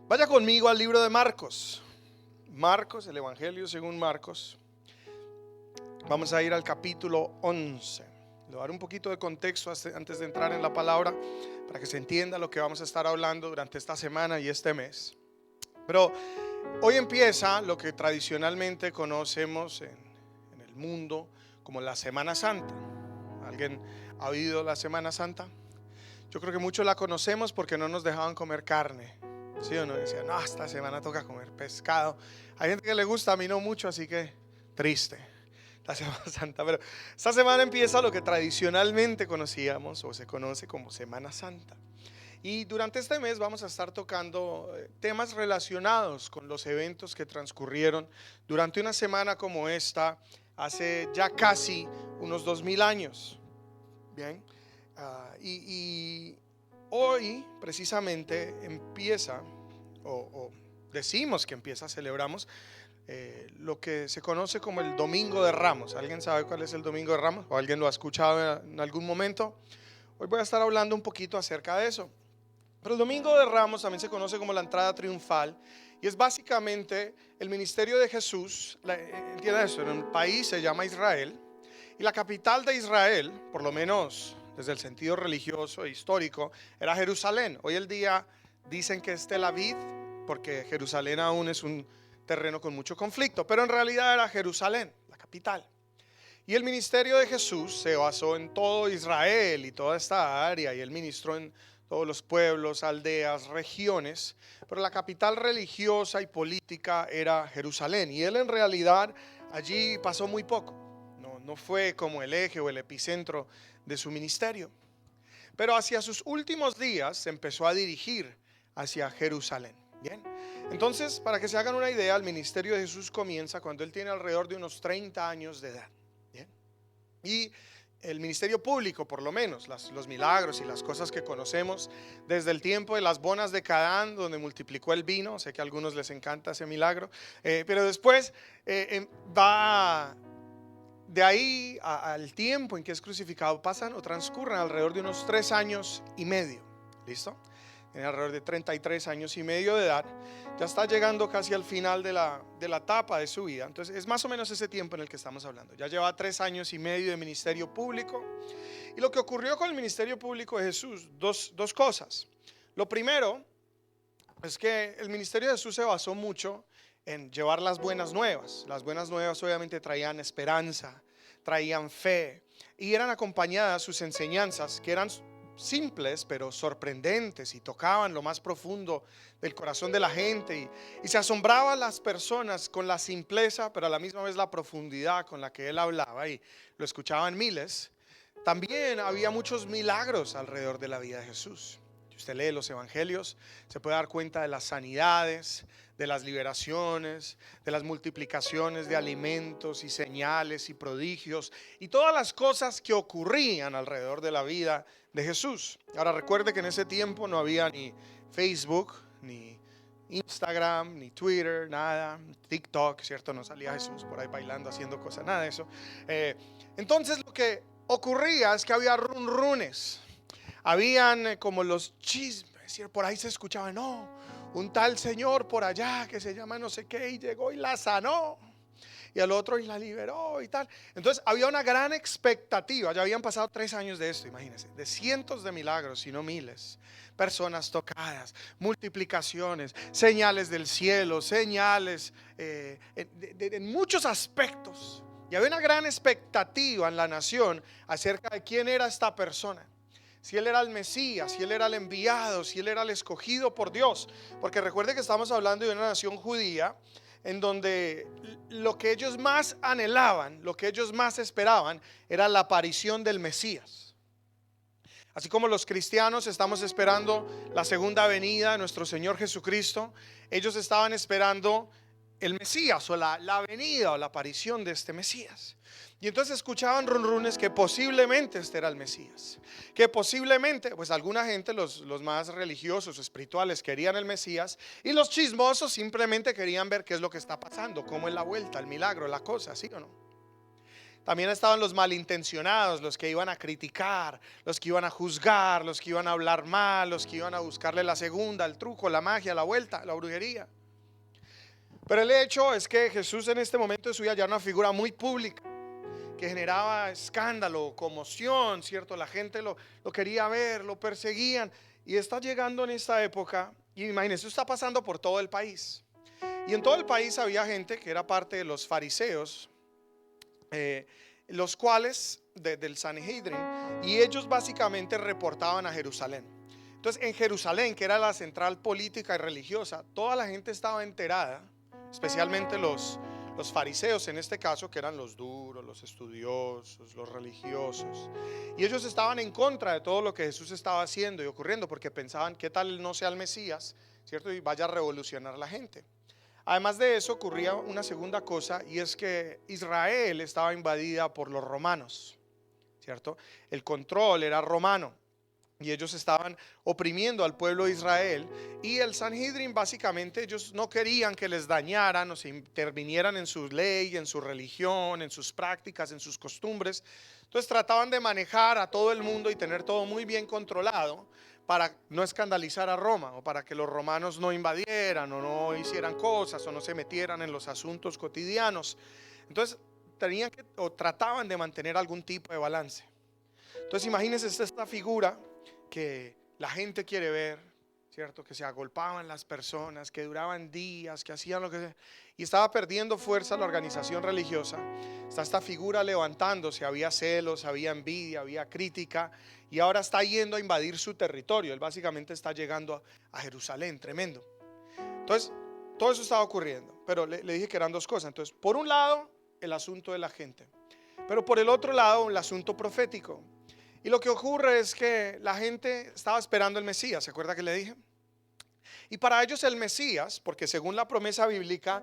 Vaya conmigo al libro de Marcos. Marcos, el Evangelio según Marcos. Vamos a ir al capítulo 11. Le voy a dar un poquito de contexto antes de entrar en la palabra para que se entienda lo que vamos a estar hablando durante esta semana y este mes. Pero hoy empieza lo que tradicionalmente conocemos en el mundo como la Semana Santa. ¿Alguien ha oído la Semana Santa? Yo creo que muchos la conocemos porque no nos dejaban comer carne. ¿Sí o no? Decían, no, esta semana toca comer pescado. Hay gente que le gusta, a mí no mucho, así que triste la Semana Santa. Pero esta semana empieza lo que tradicionalmente conocíamos o se conoce como Semana Santa. Y durante este mes vamos a estar tocando temas relacionados con los eventos que transcurrieron durante una semana como esta, hace ya casi unos 2000 años. Bien, y hoy precisamente empieza, o decimos que empieza, celebramos lo que se conoce como el Domingo de Ramos. ¿Alguien sabe cuál es el Domingo de Ramos? ¿O alguien lo ha escuchado en algún momento? Hoy voy a estar hablando un poquito acerca de eso. Pero el Domingo de Ramos también se conoce como la entrada triunfal y es básicamente el ministerio de Jesús. Entienda eso, en un país se llama Israel y la capital de Israel, por lo menos desde el sentido religioso e histórico, era Jerusalén. Hoy el día dicen que es Tel Aviv porque Jerusalén aún es un terreno con mucho conflicto, pero en realidad era Jerusalén, la capital. Y el ministerio de Jesús se basó en todo Israel y toda esta área, y él ministró en todos los pueblos, aldeas, regiones, pero la capital religiosa y política era Jerusalén, y él en realidad allí pasó muy poco. No fue como el eje o el epicentro de su ministerio, pero hacia sus últimos días se empezó a dirigir hacia Jerusalén. Bien, entonces, para que se hagan una idea, el ministerio de Jesús comienza cuando él tiene alrededor de unos 30 años de edad. Bien, y el ministerio público, por lo menos los milagros y las cosas que conocemos desde el tiempo de las bodas de Canaán, donde multiplicó el vino. Sé que a algunos les encanta ese milagro, pero después va de ahí al tiempo en que es crucificado. Pasan o transcurren alrededor de unos 3 años y medio. ¿Listo? Tiene alrededor de 33 años y medio de edad. Ya está llegando casi al final de la etapa de su vida. Entonces es más o menos ese tiempo en el que estamos hablando. Ya lleva 3 años y medio de ministerio público. Y lo que ocurrió con el ministerio público de Jesús, dos cosas. Lo primero es que el ministerio de Jesús se basó mucho en llevar las buenas nuevas. Las buenas nuevas obviamente traían esperanza, traían fe, y eran acompañadas sus enseñanzas, que eran simples pero sorprendentes y tocaban lo más profundo del corazón de la gente, y se asombraban las personas con la simpleza pero a la misma vez la profundidad con la que él hablaba, y lo escuchaban miles. También había muchos milagros alrededor de la vida de Jesús. Si usted lee los evangelios, se puede dar cuenta de las sanidades, de las liberaciones, de las multiplicaciones de alimentos y señales y prodigios y todas las cosas que ocurrían alrededor de la vida de Jesús. Ahora recuerde que en ese tiempo no había ni Facebook, ni Instagram, ni Twitter, nada, TikTok, ¿cierto? No salía Jesús por ahí bailando, haciendo cosas, nada de eso. Entonces lo que ocurría es que había runrunes, habían como los chismes, y por ahí se escuchaba, no, un tal señor por allá que se llama no sé qué y llegó y la sanó, y al otro y la liberó y tal. Entonces había una gran expectativa. Ya habían pasado 3 años de esto, imagínense, de cientos de milagros, si no miles, personas tocadas, multiplicaciones, señales del cielo, señales en muchos aspectos. Y había una gran expectativa en la nación acerca de quién era esta persona. Si él era el Mesías, si él era el enviado, si él era el escogido por Dios. Porque recuerde que estamos hablando de una nación judía en donde lo que ellos más anhelaban, lo que ellos más esperaban, era la aparición del Mesías. Así como los cristianos estamos esperando la segunda venida de nuestro Señor Jesucristo, ellos estaban esperando el Mesías, o la venida o la aparición de este Mesías. Y entonces escuchaban runrunes que posiblemente este era el Mesías, que posiblemente, pues alguna gente, los más religiosos, espirituales, querían el Mesías, y los chismosos simplemente querían ver qué es lo que está pasando, cómo es la vuelta, el milagro, la cosa, ¿sí o no? También estaban los malintencionados, los que iban a criticar, los que iban a juzgar, los que iban a hablar mal, los que iban a buscarle la segunda, el truco, la magia, la vuelta, la brujería. Pero el hecho es que Jesús en este momento de su vida ya era una figura muy pública, que generaba escándalo, conmoción, ¿cierto? La gente lo quería ver, lo perseguían. Y está llegando en esta época, y imagínense, esto está pasando por todo el país. Y en todo el país había gente que era parte de los fariseos, los cuales del Sanhedrin, y ellos básicamente reportaban a Jerusalén. Entonces en Jerusalén, que era la central política y religiosa, toda la gente estaba enterada, especialmente los fariseos en este caso, que eran los duros, los estudiosos, los religiosos, y ellos estaban en contra de todo lo que Jesús estaba haciendo y ocurriendo, porque pensaban, ¿qué tal él no sea el Mesías, cierto? Y vaya a revolucionar la gente. Además de eso ocurría una segunda cosa, y es que Israel estaba invadida por los romanos, ¿cierto? El control era romano y ellos estaban oprimiendo al pueblo de Israel, y el Sanhedrin básicamente ellos no querían que les dañaran o se intervinieran en su ley, en su religión, en sus prácticas, en sus costumbres. Entonces trataban de manejar a todo el mundo y tener todo muy bien controlado para no escandalizar a Roma, o para que los romanos no invadieran o no hicieran cosas o no se metieran en los asuntos cotidianos. Entonces tenían que, o trataban de mantener algún tipo de balance. Entonces imagínense esta figura que la gente quiere ver, ¿cierto? Que se agolpaban las personas, que duraban días, que hacían lo que sea, y estaba perdiendo fuerza la organización religiosa. Está esta figura levantándose, había celos, había envidia, había crítica, y ahora está yendo a invadir su territorio. Él básicamente está llegando a Jerusalén, tremendo. Entonces, todo eso estaba ocurriendo, pero le dije que eran dos cosas. Entonces, por un lado, el asunto de la gente, pero por el otro lado, el asunto profético. Y lo que ocurre es que la gente estaba esperando el Mesías, ¿se acuerda que le dije? Y para ellos el Mesías, porque según la promesa bíblica,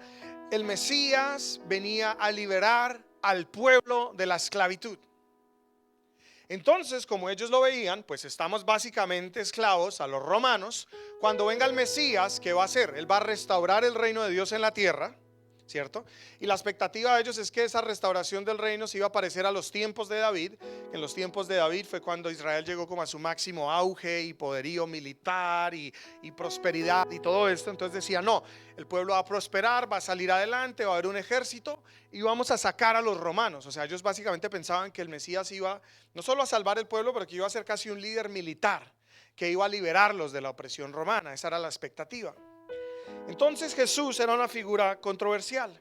el Mesías venía a liberar al pueblo de la esclavitud. Entonces, como ellos lo veían, pues estamos básicamente esclavos a los romanos. Cuando venga el Mesías, ¿qué va a hacer? Él va a restaurar el reino de Dios en la tierra, ¿cierto? Y la expectativa de ellos es que esa restauración del reino se iba a parecer a los tiempos de David. En los tiempos de David fue cuando Israel llegó como a su máximo auge y poderío militar y prosperidad y todo esto. Entonces decía, no, el pueblo va a prosperar, va a salir adelante, va a haber un ejército y vamos a sacar a los romanos. O sea, ellos básicamente pensaban que el Mesías iba no solo a salvar el pueblo, pero que iba a ser casi un líder militar, que iba a liberarlos de la opresión romana. Esa era la expectativa. Entonces Jesús era una figura controversial,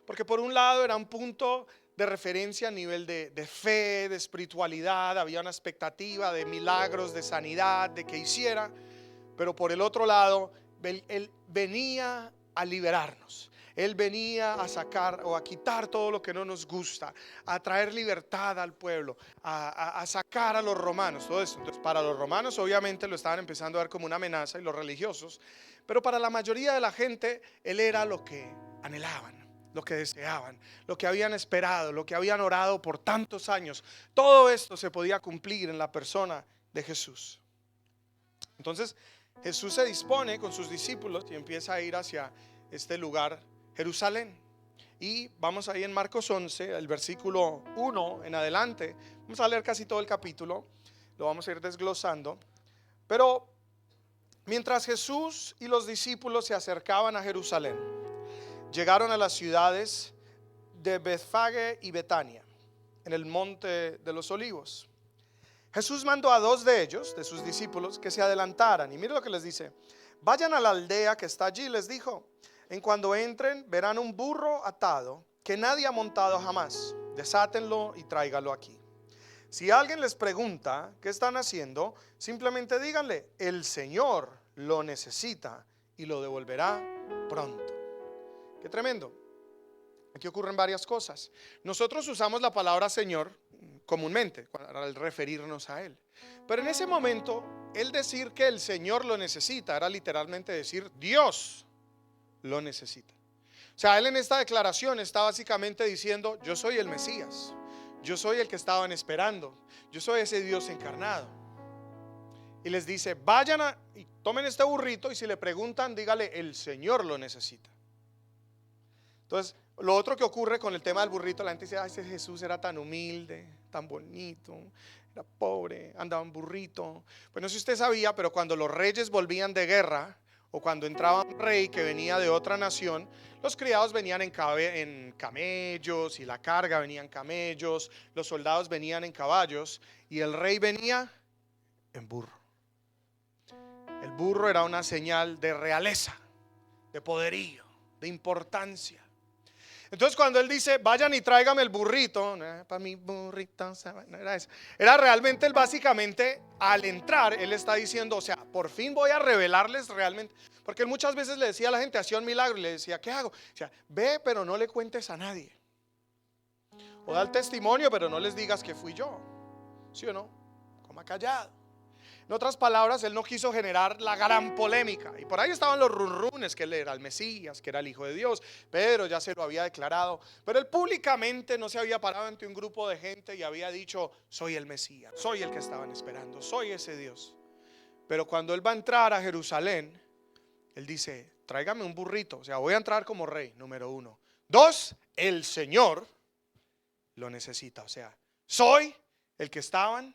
porque por un lado era un punto de referencia a nivel de fe, de espiritualidad, había una expectativa de milagros, de sanidad, de que hiciera, pero por el otro lado, él venía a liberarnos. Él venía a sacar o a quitar todo lo que no nos gusta, a traer libertad al pueblo, a sacar a los romanos, todo eso. Entonces, para los romanos obviamente lo estaban empezando a ver como una amenaza, y los religiosos, pero para la mayoría de la gente él era lo que anhelaban, lo que deseaban, lo que habían esperado, lo que habían orado por tantos años. Todo esto se podía cumplir en la persona de Jesús. Entonces Jesús se dispone con sus discípulos y empieza a ir hacia este lugar, Jerusalén. Y vamos ahí en Marcos 11, el versículo 1 en adelante. Vamos a leer casi todo el capítulo, lo vamos a ir desglosando. Pero mientras Jesús y los discípulos se acercaban a Jerusalén, llegaron a las ciudades de Betfagé y Betania, en el monte de los olivos. Jesús mandó a dos de ellos, de sus discípulos, que se adelantaran. Y mire lo que les dice: vayan a la aldea que está allí, les dijo. En cuando entren, verán un burro atado que nadie ha montado jamás. Desátenlo y tráiganlo aquí. Si alguien les pregunta qué están haciendo, simplemente díganle: el Señor lo necesita y lo devolverá pronto. Qué tremendo. Aquí ocurren varias cosas. Nosotros usamos la palabra Señor comúnmente al referirnos a Él, pero en ese momento el decir que el Señor lo necesita era literalmente decir Dios lo necesita. O sea, Él en esta declaración está básicamente diciendo: yo soy el Mesías, yo soy el que estaban esperando, yo soy ese Dios encarnado. Y les dice: vayan y tomen este burrito, y si le preguntan, dígale: el Señor lo necesita. Entonces Lo otro que ocurre con el tema del burrito, la gente dice, ay, ese Jesús era tan humilde, tan bonito, era pobre, andaba en burrito. Pues no sé si usted sabía, pero cuando los reyes volvían de guerra o cuando entraba un rey que venía de otra nación, los criados venían en camellos y la carga venía en camellos, los soldados venían en caballos y el rey venía en burro. El burro era una señal de realeza, de poderío, de importancia. Entonces cuando él dice, vayan y tráigame el burrito, para mi burrito, no era eso. Era realmente él básicamente, al entrar, él está diciendo, o sea, por fin voy a revelarles realmente. Porque él muchas veces le decía a la gente, hacía un milagro y le decía, ¿qué hago? O sea, ve, pero no le cuentes a nadie. O da el testimonio, pero no les digas que fui yo. ¿Sí o no? Coma callado. En otras palabras, él no quiso generar la gran polémica. Y por ahí estaban los runrunes, que él era el Mesías, que era el Hijo de Dios. Pedro ya se lo había declarado. Pero él públicamente no se había parado ante un grupo de gente y había dicho, soy el Mesías, soy el que estaban esperando, soy ese Dios. Pero cuando él va a entrar a Jerusalén, él dice, tráigame un burrito. O sea, voy a entrar como rey, número 1. 2, el Señor lo necesita. O sea, soy el que estaban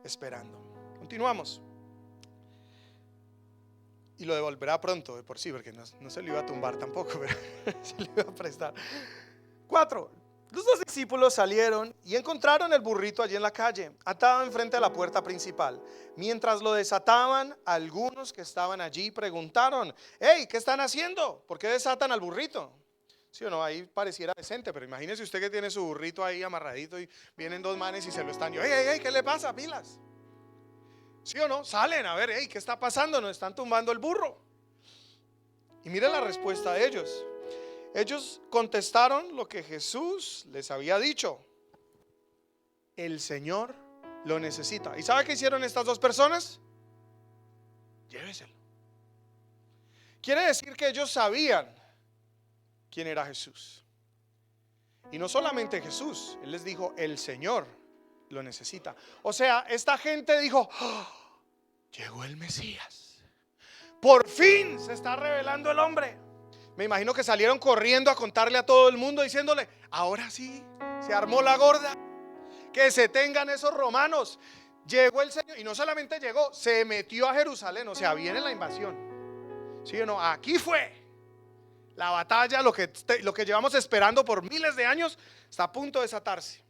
esperando. Continuamos. Y lo devolverá pronto de por sí, porque no se lo iba a tumbar tampoco, pero se le iba a prestar. 4. Los 2 discípulos salieron y encontraron el burrito allí en la calle, atado enfrente de la puerta principal. Mientras lo desataban, algunos que estaban allí preguntaron, hey, ¿qué están haciendo? ¿Por qué desatan al burrito? Sí o no, ahí pareciera decente, pero imagínese usted que tiene su burrito ahí amarradito y vienen 2 manes y se lo están, hey, ¿qué le pasa, pilas? ¿Sí o no? Salen a ver, hey, ¿qué está pasando? Nos están tumbando el burro. Y miren la respuesta de ellos. Ellos contestaron lo que Jesús les había dicho. El Señor lo necesita. ¿Y sabe qué hicieron estas 2 personas? Lléveselo. Quiere decir que ellos sabían quién era Jesús. Y no solamente Jesús, Él les dijo, el Señor lo necesita. O sea, esta gente dijo, oh, llegó el Mesías. Por fin se está revelando el hombre. Me imagino que salieron corriendo a contarle a todo el mundo diciéndole, ahora sí, se armó la gorda. Que se tengan esos romanos. Llegó el Señor y no solamente llegó, se metió a Jerusalén. O sea, viene la invasión. ¿Sí o no? Aquí fue la batalla, lo que llevamos esperando por miles de años está a punto de desatarse.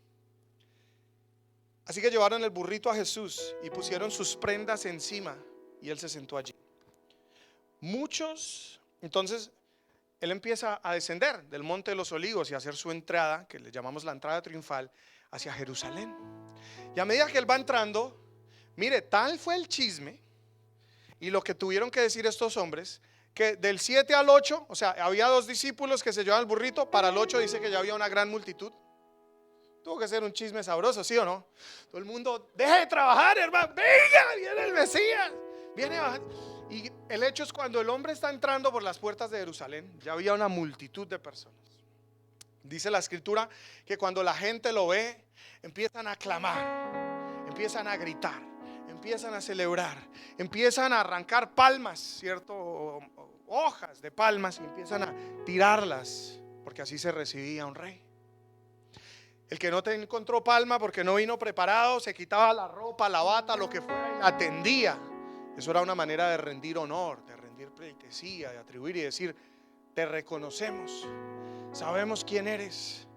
Así que llevaron el burrito a Jesús y pusieron sus prendas encima y él se sentó allí. Entonces él empieza a descender del monte de los olivos y a hacer su entrada, que le llamamos la entrada triunfal, hacia Jerusalén. Y a medida que él va entrando, mire, tal fue el chisme y lo que tuvieron que decir estos hombres, que del 7 al 8, o sea, había 2 discípulos que se llevaban el burrito, para el 8 dice que ya había una gran multitud. Tuvo que ser un chisme sabroso, ¿sí o no? Todo el mundo, deje de trabajar, hermano, venga, viene el Mesías, viene bajando. Y el hecho es cuando el hombre está entrando por las puertas de Jerusalén, ya había una multitud de personas. Dice la escritura que cuando la gente lo ve, empiezan a clamar, empiezan a gritar, empiezan a celebrar, empiezan a arrancar palmas, ¿cierto? Hojas de palmas y empiezan a tirarlas, porque así se recibía un rey. El que no te encontró palma porque no vino preparado, se quitaba la ropa, la bata, lo que fuera y la tendía. Eso era una manera de rendir honor, de rendir pleitesía, de atribuir y decir, te reconocemos, sabemos quién eres.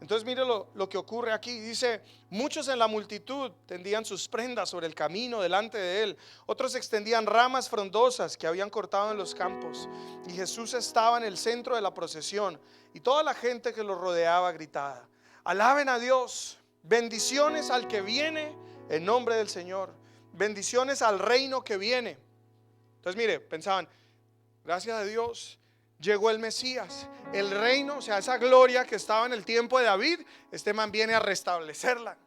Entonces mire lo que ocurre aquí. Dice, muchos en la multitud tendían sus prendas sobre el camino delante de él. Otros extendían ramas frondosas que habían cortado en los campos. Y Jesús estaba en el centro de la procesión. Y toda la gente que lo rodeaba gritaba, alaben a Dios, bendiciones al que viene en nombre del Señor, bendiciones al reino que viene. Entonces mire, pensaban, gracias a Dios llegó el Mesías, el reino, o sea, esa gloria que estaba en el tiempo de David, este man viene a restablecerla.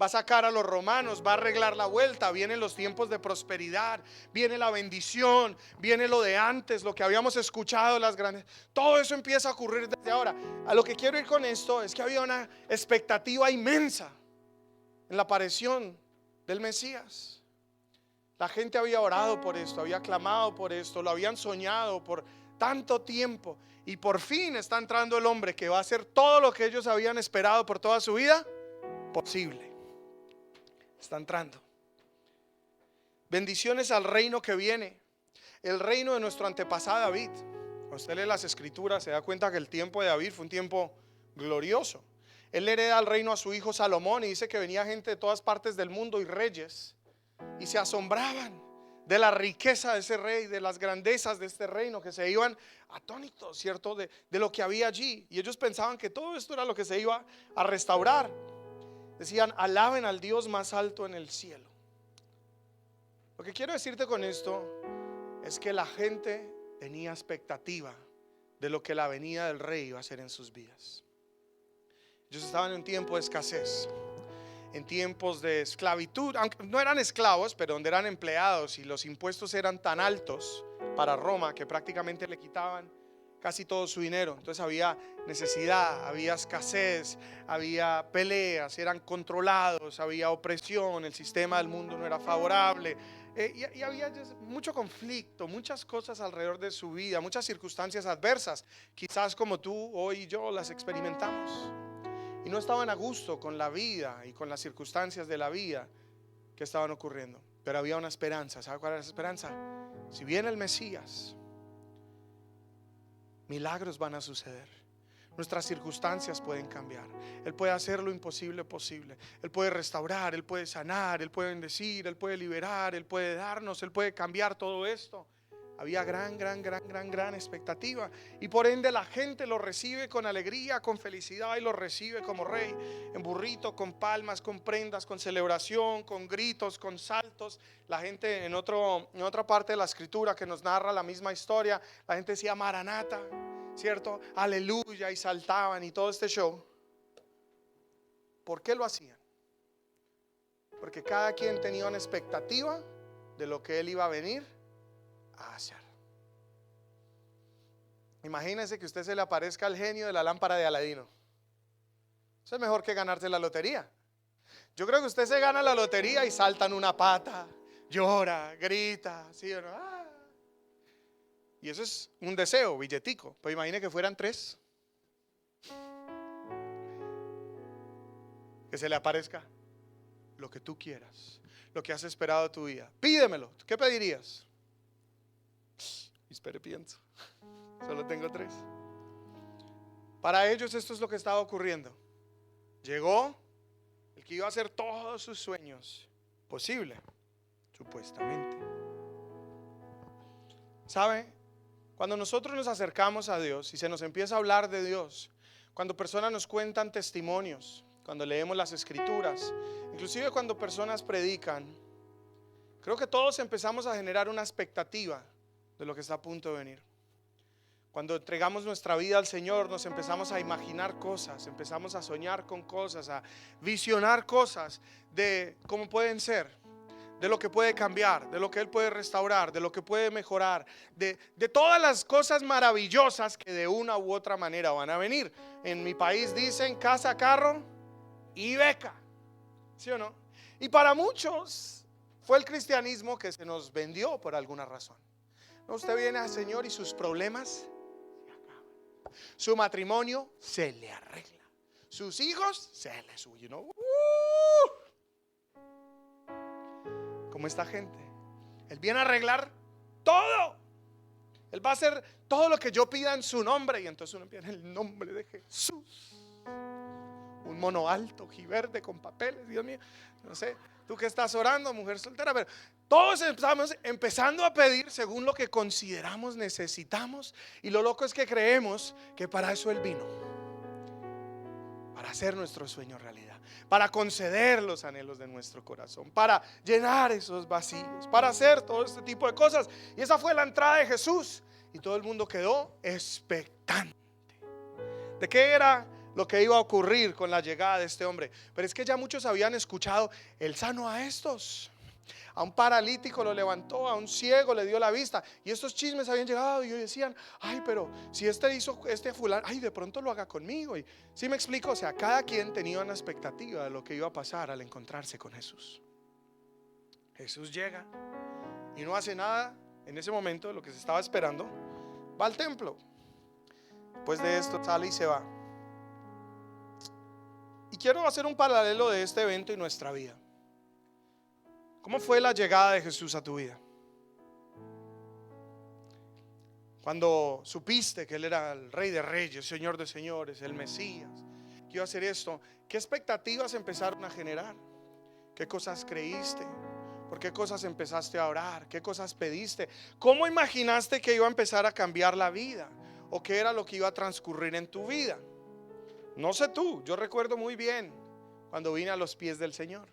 Va a sacar a los romanos, va a arreglar la vuelta, vienen los tiempos de prosperidad, viene la bendición, viene lo de antes, lo que habíamos escuchado, las grandes, todo eso empieza a ocurrir desde ahora. A lo que quiero ir con esto es que había una expectativa inmensa en la aparición del Mesías. La gente había orado por esto, había clamado por esto, lo habían soñado por tanto tiempo, y por fin está entrando el hombre que va a hacer todo lo que ellos habían esperado por toda su vida posible. Está entrando. Bendiciones al reino que viene, el reino de nuestro antepasado David. Cuando usted lee las escrituras se da cuenta que el tiempo de David fue un tiempo glorioso. Él hereda el reino a su hijo Salomón, y dice que venía gente de todas partes del mundo y reyes, y se asombraban de la riqueza de ese rey, de las grandezas de este reino, que se iban atónitos, ¿cierto? De lo que había allí. Y ellos pensaban que todo esto era lo que se iba a restaurar. Decían: alaben al Dios más alto en el cielo. Lo que quiero decirte con esto es que la gente tenía expectativa de lo que la venida del rey iba a hacer en sus vidas. Ellos estaban en un tiempo de escasez, en tiempos de esclavitud, aunque no eran esclavos, pero donde eran empleados, y los impuestos eran tan altos para Roma que prácticamente le quitaban casi todo su dinero. Entonces había necesidad, había escasez, había peleas, eran controlados, había opresión, el sistema del mundo no era favorable, y había mucho conflicto, muchas cosas alrededor de su vida, muchas circunstancias adversas, quizás como tú, hoy y yo las experimentamos. Y no estaban a gusto con la vida y con las circunstancias de la vida que estaban ocurriendo. Pero había una esperanza. ¿Sabe cuál era esa esperanza? Si viene el Mesías, milagros van a suceder. Nuestras circunstancias pueden cambiar. Él puede hacer lo imposible posible. Él puede restaurar, Él puede sanar, Él puede bendecir, Él puede liberar, Él puede darnos, Él puede cambiar todo esto. Había gran expectativa, y por ende la gente lo recibe con alegría, con felicidad, y lo recibe como rey, en burrito, con palmas, con prendas, con celebración, con gritos, con saltos. La gente en otra parte de la escritura que nos narra la misma historia, la gente decía Maranata, ¿cierto? Aleluya, y saltaban y todo este show. ¿Por qué lo hacían? Porque cada quien tenía una expectativa de lo que él iba a venir a hacer. Imagínense que a usted se le aparezca el genio de la lámpara de Aladino. Eso es mejor que ganarse la lotería. Yo creo que usted se gana la lotería y salta en una pata, llora, grita, ¿sí o no? ¡Ah! Y eso es un deseo, billetico. Pues imagine que fueran 3. Que se le aparezca lo que tú quieras, lo que has esperado de tu vida. Pídemelo. ¿Qué pedirías? Espere, pienso. Solo tengo 3. Para ellos esto es lo que estaba ocurriendo. Llegó el que iba a hacer todos sus sueños posible, supuestamente. ¿Sabe? Cuando nosotros nos acercamos a Dios y se nos empieza a hablar de Dios, cuando personas nos cuentan testimonios, cuando leemos las escrituras, inclusive cuando personas predican, creo que todos empezamos a generar una expectativa de lo que está a punto de venir. Cuando entregamos nuestra vida al Señor, nos empezamos a imaginar cosas, empezamos a soñar con cosas, a visionar cosas de cómo pueden ser, de lo que puede cambiar, de lo que Él puede restaurar, de lo que puede mejorar, de todas las cosas maravillosas que de una u otra manera van a venir. En mi país dicen casa, carro y beca, ¿sí o no? Y para muchos fue el cristianismo que se nos vendió por alguna razón. No, usted viene al Señor y sus problemas, su matrimonio se le arregla, sus hijos se les huyen, ¿no? Como esta gente, Él viene a arreglar todo. Él va a hacer todo lo que yo pida en su nombre. Y entonces uno empieza en el nombre de Jesús. Un mono alto, verde con papeles, Dios mío. No sé, tú que estás orando, mujer soltera, pero todos estamos empezando a pedir según lo que consideramos necesitamos. Y lo loco es que creemos que para eso Él vino, para hacer nuestro sueño realidad, para conceder los anhelos de nuestro corazón, para llenar esos vacíos, para hacer todo este tipo de cosas. Y esa fue la entrada de Jesús, y todo el mundo quedó expectante de qué era lo que iba a ocurrir con la llegada de este hombre. Pero es que ya muchos habían escuchado: Él sanó a estos, a un paralítico lo levantó, a un ciego le dio la vista. Y estos chismes habían llegado y decían: ay, pero si este hizo este fulano, ay, de pronto lo haga conmigo. Y ¿sí me explico? O sea, cada quien tenía una expectativa de lo que iba a pasar al encontrarse con Jesús. Jesús llega y no hace nada en ese momento de lo que se estaba esperando. va al templo. Después de esto sale y se va. Y quiero hacer un paralelo de este evento y nuestra vida. ¿Cómo fue la llegada de Jesús a tu vida? Cuando supiste que Él era el Rey de Reyes, Señor de Señores, el Mesías, que iba a hacer esto, ¿qué expectativas empezaron a generar? ¿Qué cosas creíste? ¿Por qué cosas empezaste a orar? ¿Qué cosas pediste? ¿Cómo imaginaste que iba a empezar a cambiar la vida? ¿O qué era lo que iba a transcurrir en tu vida? No sé tú, yo recuerdo muy bien cuando vine a los pies del Señor,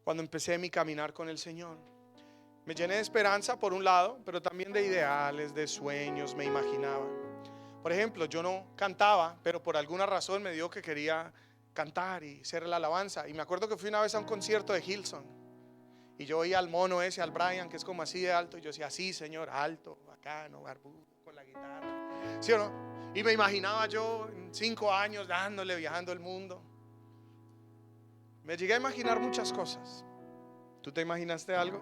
cuando empecé mi caminar con el Señor. Me llené de esperanza por un lado, pero también de ideales, de sueños, me imaginaba. Por ejemplo, yo no cantaba, pero por alguna razón me dio que quería cantar y hacer la alabanza. Y me acuerdo que fui una vez a un concierto de Hillsong y yo oía al mono ese, al Brian, que es como así de alto, y yo decía, sí Señor, alto, bacano, barbudo, con la guitarra, ¿sí o no? Y me imaginaba yo en 5 años dándole, viajando el mundo. Me llegué a imaginar muchas cosas. ¿Tú te imaginaste algo?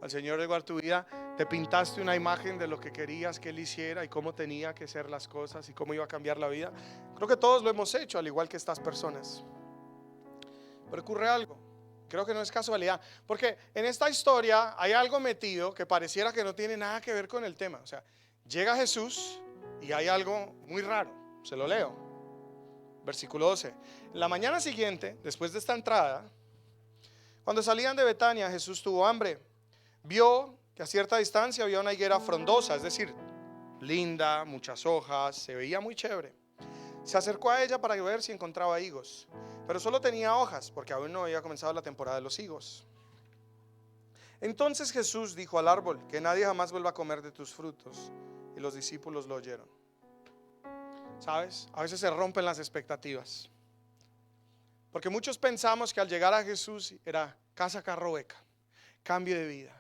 Al Señor llegó a tu vida, te pintaste una imagen de lo que querías que Él hiciera y cómo tenía que ser las cosas y cómo iba a cambiar la vida. Creo que todos lo hemos hecho, al igual que estas personas. Pero ocurre algo, creo que no es casualidad, porque en esta historia hay algo metido que pareciera que no tiene nada que ver con el tema. O sea, llega Jesús y hay algo muy raro. Se lo leo. Versículo 12. La mañana siguiente, después de esta entrada, cuando salían de Betania, Jesús tuvo hambre. Vio que a cierta distancia había una higuera frondosa, es decir, linda, muchas hojas, se veía muy chévere. Se acercó a ella para ver si encontraba higos, pero solo tenía hojas porque aún no había comenzado la temporada de los higos. Entonces Jesús dijo al árbol, que nadie jamás vuelva a comer de tus frutos. Y los discípulos lo oyeron. ¿Sabes? A veces se rompen las expectativas, porque muchos pensamos que al llegar a Jesús era casa, carro, beca, cambio de vida.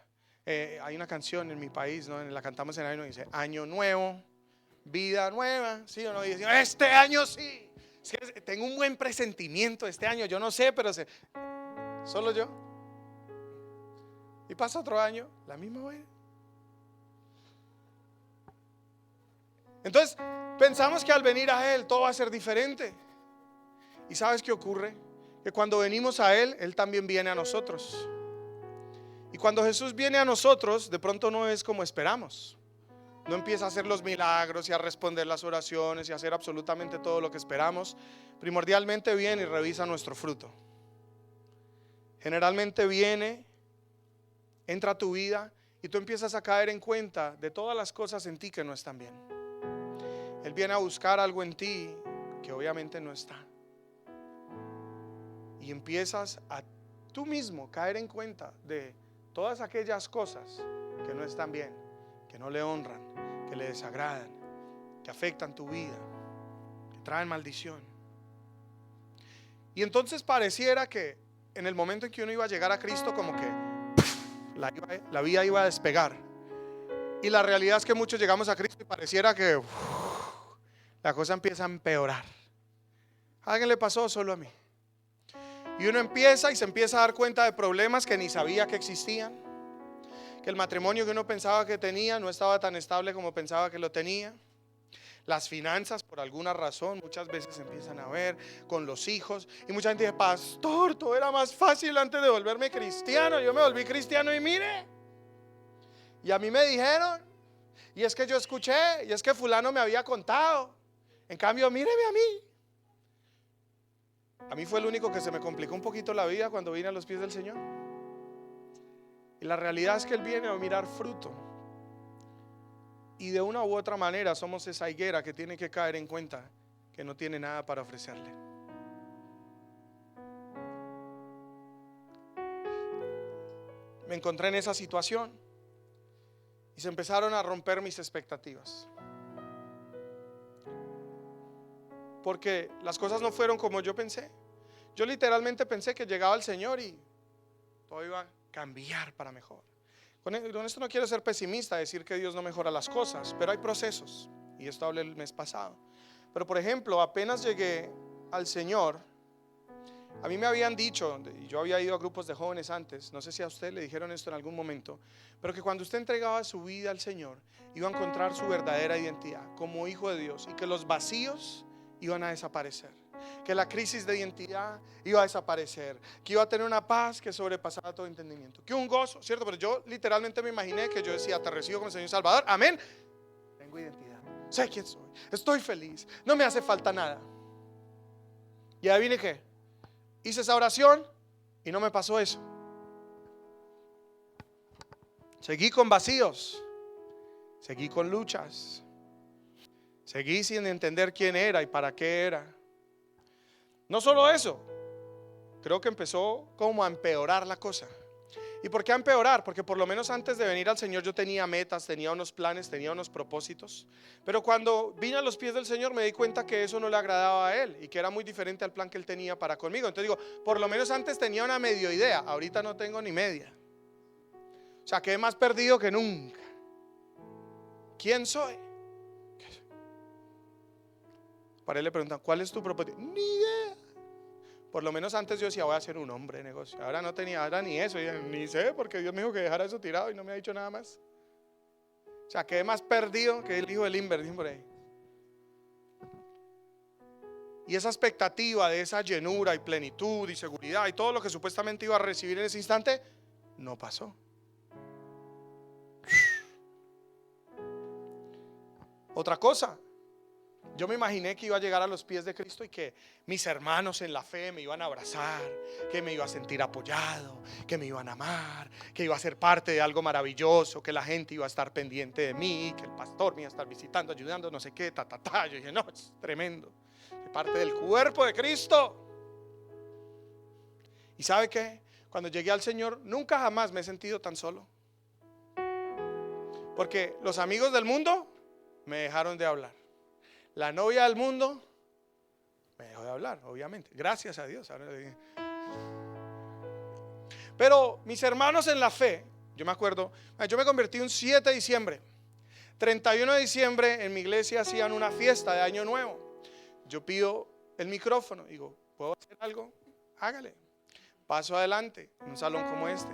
Hay una canción en mi país, ¿no? La cantamos en año y dice, año nuevo, vida nueva, ¿sí o no? Y decimos, este año sí, es que tengo un buen presentimiento este año, yo no sé, pero solo yo. Y pasa otro año, la misma vez. Entonces pensamos que al venir a Él todo va a ser diferente. ¿Y sabes qué ocurre? Que cuando venimos a Él, Él también viene a nosotros. Y cuando Jesús viene a nosotros, de pronto no es como esperamos. No empieza a hacer los milagros y a responder las oraciones y a hacer absolutamente todo lo que esperamos. Primordialmente viene y revisa nuestro fruto. Generalmente viene, entra a tu vida y tú empiezas a caer en cuenta de todas las cosas en ti que no están bien. Él viene a buscar algo en ti que obviamente no está. Y empiezas a tú mismo caer en cuenta de todas aquellas cosas que no están bien, que no le honran, que le desagradan, que afectan tu vida, que traen maldición. Y entonces pareciera que en el momento en que uno iba a llegar a Cristo, como que la vida iba a despegar. Y la realidad es que muchos llegamos a Cristo y pareciera que la cosa empieza a empeorar. ¿A alguien le pasó? Solo a mí. Y uno empieza y se empieza a dar cuenta de problemas que ni sabía que existían, que el matrimonio que uno pensaba que tenía no estaba tan estable como pensaba que lo tenía. Las finanzas, por alguna razón, muchas veces empiezan a ver con los hijos. Y mucha gente dice, pastor, todo era más fácil antes de volverme cristiano. Yo me volví cristiano y mire. Y a mí me dijeron, y es que yo escuché, y es que fulano me había contado. En cambio, míreme a mí. A mí fue el único que se me complicó un poquito la vida cuando vine a los pies del Señor. Y la realidad es que Él viene a mirar fruto. Y de una u otra manera somos esa higuera que tiene que caer en cuenta que no tiene nada para ofrecerle. Me encontré en esa situación y se empezaron a romper mis expectativas. Porque las cosas no fueron como yo pensé. Yo literalmente pensé que llegaba el Señor y todo iba a cambiar para mejor. Con esto no quiero ser pesimista, decir que Dios no mejora las cosas, pero hay procesos. Y esto hablé el mes pasado. Pero por ejemplo, apenas llegué al Señor, A mí me habían dicho, y yo había ido a grupos de jóvenes antes, no sé si a usted le dijeron esto en algún momento, pero que cuando usted entregaba su vida al Señor, iba a encontrar su verdadera identidad como hijo de Dios, y que los vacíos iban a desaparecer, que la crisis de identidad iba a desaparecer, que iba a tener una paz que sobrepasaba todo entendimiento, que un gozo, ¿cierto? Pero yo literalmente me imaginé que yo decía: te recibo como Señor y Salvador, amén. Tengo identidad, sé quién soy, estoy feliz, no me hace falta nada. Y adivine qué, hice esa oración y no me pasó eso. Seguí con vacíos, seguí con luchas, seguí sin entender quién era y para qué era. No solo eso, creo que empezó como a empeorar la cosa. ¿Y por qué a empeorar? Porque por lo menos antes de venir al Señor yo tenía metas, tenía unos planes, tenía unos propósitos. Pero cuando vine a los pies del Señor me di cuenta que eso no le agradaba a Él y que era muy diferente al plan que Él tenía para conmigo. Entonces digo, por lo menos antes tenía una medio idea, ahorita no tengo ni media. O sea, quedé más perdido que nunca. ¿Quién soy? Para él le preguntan, ¿cuál es tu propósito? Ni idea. Por lo menos antes yo decía, voy a ser un hombre de negocio. Ahora no tenía, ahora ni eso, ni sé, porque Dios me dijo que dejara eso tirado y no me ha dicho nada más. O sea, quedé más perdido que el hijo del Limber, dicen por ahí. Y esa expectativa de esa llenura y plenitud y seguridad y todo lo que supuestamente iba a recibir en ese instante, no pasó. Otra cosa, yo me imaginé que iba a llegar a los pies de Cristo y que mis hermanos en la fe me iban a abrazar, que me iba a sentir apoyado, que me iban a amar, que iba a ser parte de algo maravilloso, que la gente iba a estar pendiente de mí, que el pastor me iba a estar visitando, ayudando, no sé qué, Yo dije, no, es tremendo, soy parte del cuerpo de Cristo. ¿Y sabe qué? Cuando llegué al Señor, nunca jamás me he sentido tan solo. Porque los amigos del mundo me dejaron de hablar. La novia del mundo me dejó de hablar, obviamente. Gracias a Dios. Pero mis hermanos en la fe, yo me acuerdo, yo me convertí un 7 de diciembre. 31 de diciembre en mi iglesia hacían una fiesta de Año Nuevo. Yo pido el micrófono, digo, ¿puedo hacer algo? Hágale. Paso adelante en un salón como este.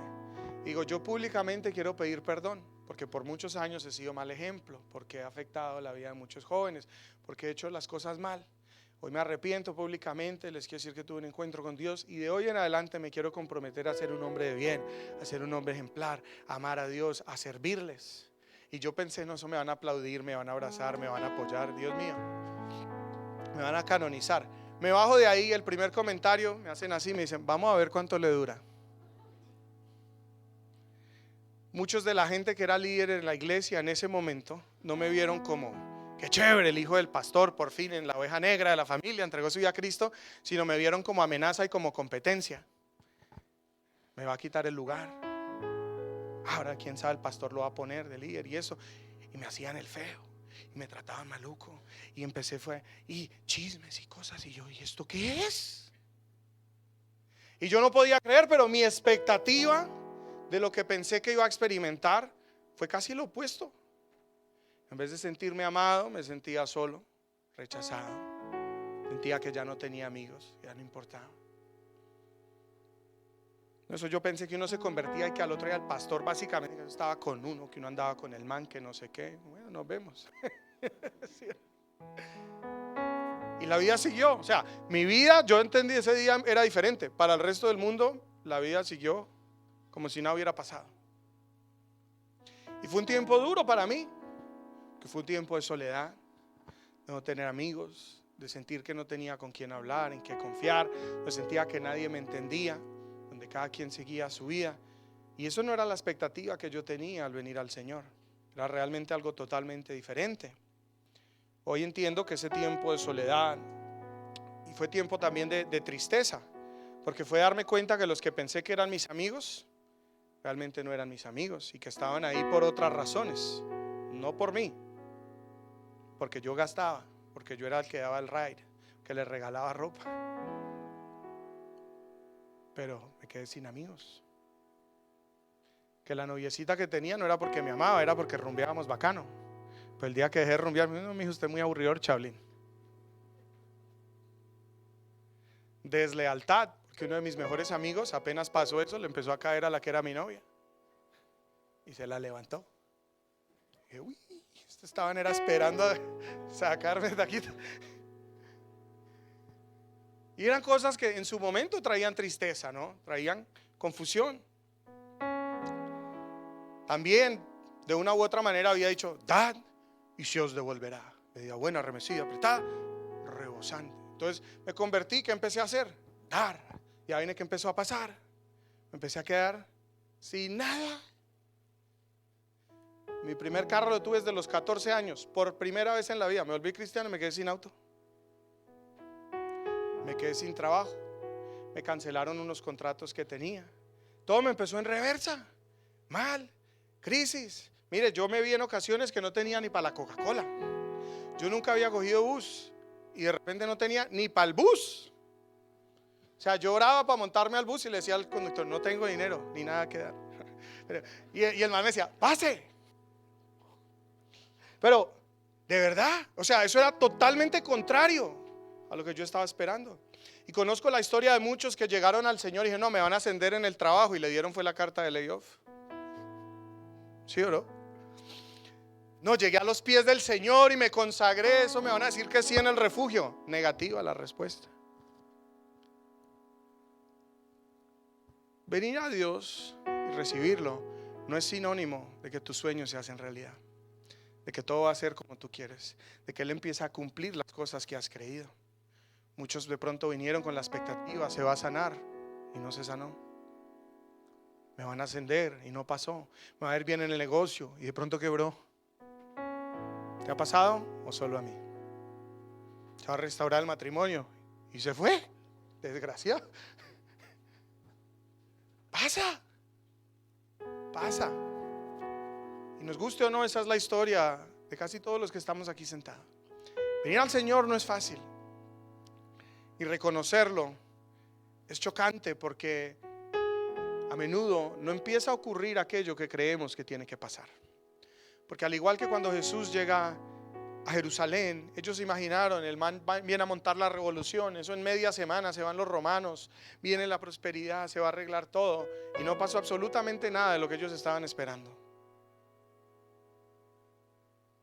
Digo, yo públicamente quiero pedir perdón, porque por muchos años he sido mal ejemplo, porque he afectado la vida de muchos jóvenes, porque he hecho las cosas mal. Hoy me arrepiento públicamente, les quiero decir que tuve un encuentro con Dios y de hoy en adelante me quiero comprometer a ser un hombre de bien, a ser un hombre ejemplar, a amar a Dios, a servirles. Y yo pensé, no, eso me van a aplaudir, me van a abrazar, me van a apoyar, Dios mío, me van a canonizar. Me bajo de ahí, el primer comentario, me hacen así, me dicen, vamos a ver cuánto le dura. Muchos de la gente que era líder en la iglesia en ese momento no me vieron como, qué chévere, el hijo del pastor, por fin en la oveja negra de la familia entregó su vida a Cristo, sino me vieron como amenaza y como competencia. Me va a quitar el lugar. Ahora quién sabe, el pastor lo va a poner de líder y eso. Y me hacían el feo y me trataban maluco. Y empecé y chismes y cosas. Y yo, ¿y esto qué es? Y yo no podía creer, pero mi expectativa de lo que pensé que iba a experimentar fue casi lo opuesto. En vez de sentirme amado, me sentía solo, rechazado. Sentía que ya no tenía amigos, ya no importaba. Eso yo pensé que uno se convertía y que al otro día el pastor básicamente estaba con uno, que uno andaba con el man, que no sé qué. Bueno, nos vemos. Y la vida siguió. O sea, mi vida, yo entendí ese día era diferente. Para el resto del mundo, la vida siguió como si nada hubiera pasado. Y fue un tiempo duro para mí, que fue un tiempo de soledad, de no tener amigos, de sentir que no tenía con quién hablar, en qué confiar, de sentía que nadie me entendía, donde cada quien seguía su vida. Y eso no era la expectativa que yo tenía al venir al Señor. Era realmente algo totalmente diferente. Hoy entiendo que ese tiempo de soledad y fue tiempo también de tristeza, porque fue darme cuenta que los que pensé que eran mis amigos realmente no eran mis amigos y que estaban ahí por otras razones, no por mí, porque yo gastaba, porque yo era el que daba el ride, que les regalaba ropa, pero me quedé sin amigos. Que la noviecita que tenía no era porque me amaba, era porque rumbeábamos bacano. Pero el día que dejé de rumbear, no, mijo, usted es muy aburridor, chablín. Deslealtad, Porque uno de mis mejores amigos, apenas pasó eso, le empezó a caer a la que era mi novia. Y se la levantó. Y dije, uy, estaban era esperando a sacarme de aquí. Y eran cosas que en su momento traían tristeza, ¿no? Traían confusión. También, de una u otra manera, había dicho, dad y se os devolverá. Medida buena, remecida, apretada, rebosante. Entonces me convertí, ¿qué empecé a hacer? Dar. Y ahí viene que empezó a pasar. Me empecé a quedar sin nada. Mi primer carro lo tuve desde los 14 años. Por primera vez en la vida me volví cristiano y me quedé sin auto. Me quedé sin trabajo. Me cancelaron unos contratos que tenía. Todo me empezó en reversa. Mal. Crisis. Mire, yo me vi en ocasiones que no tenía ni para la Coca-Cola. Yo nunca había cogido bus y de repente no tenía ni para el bus. O sea, yo oraba para montarme al bus y le decía al conductor, no tengo dinero ni nada que dar. Y el man me decía, pase. Pero, de verdad, o sea, eso era totalmente contrario a lo que yo estaba esperando. Y conozco la historia de muchos que llegaron al Señor y dijeron, no, me van a ascender en el trabajo, y le dieron fue la carta de layoff. ¿Sí o no? No, llegué a los pies del Señor y me consagré. Eso me van a decir que sí en el refugio. Negativa la respuesta. Venir a Dios y recibirlo no es sinónimo de que tus sueños se hacen realidad, de que todo va a ser como tú quieres, de que Él empieza a cumplir las cosas que has creído. Muchos de pronto vinieron con la expectativa, se va a sanar, y no se sanó. Me van a ascender y no pasó. Me va a ir bien en el negocio y de pronto quebró. ¿Te ha pasado o solo a mí? Se va a restaurar el matrimonio y se fue. Desgraciado. Pasa. Y nos guste o no, esa es la historia de casi todos los que estamos aquí sentados. Venir al Señor no es fácil. Y reconocerlo es chocante porque a menudo no empieza a ocurrir aquello que creemos que tiene que pasar. Porque al igual que cuando Jesús llega a Jerusalén, ellos imaginaron, el man viene a montar la revolución, eso en media semana se van los romanos, viene la prosperidad, se va a arreglar todo, y no pasó absolutamente nada de lo que ellos estaban esperando.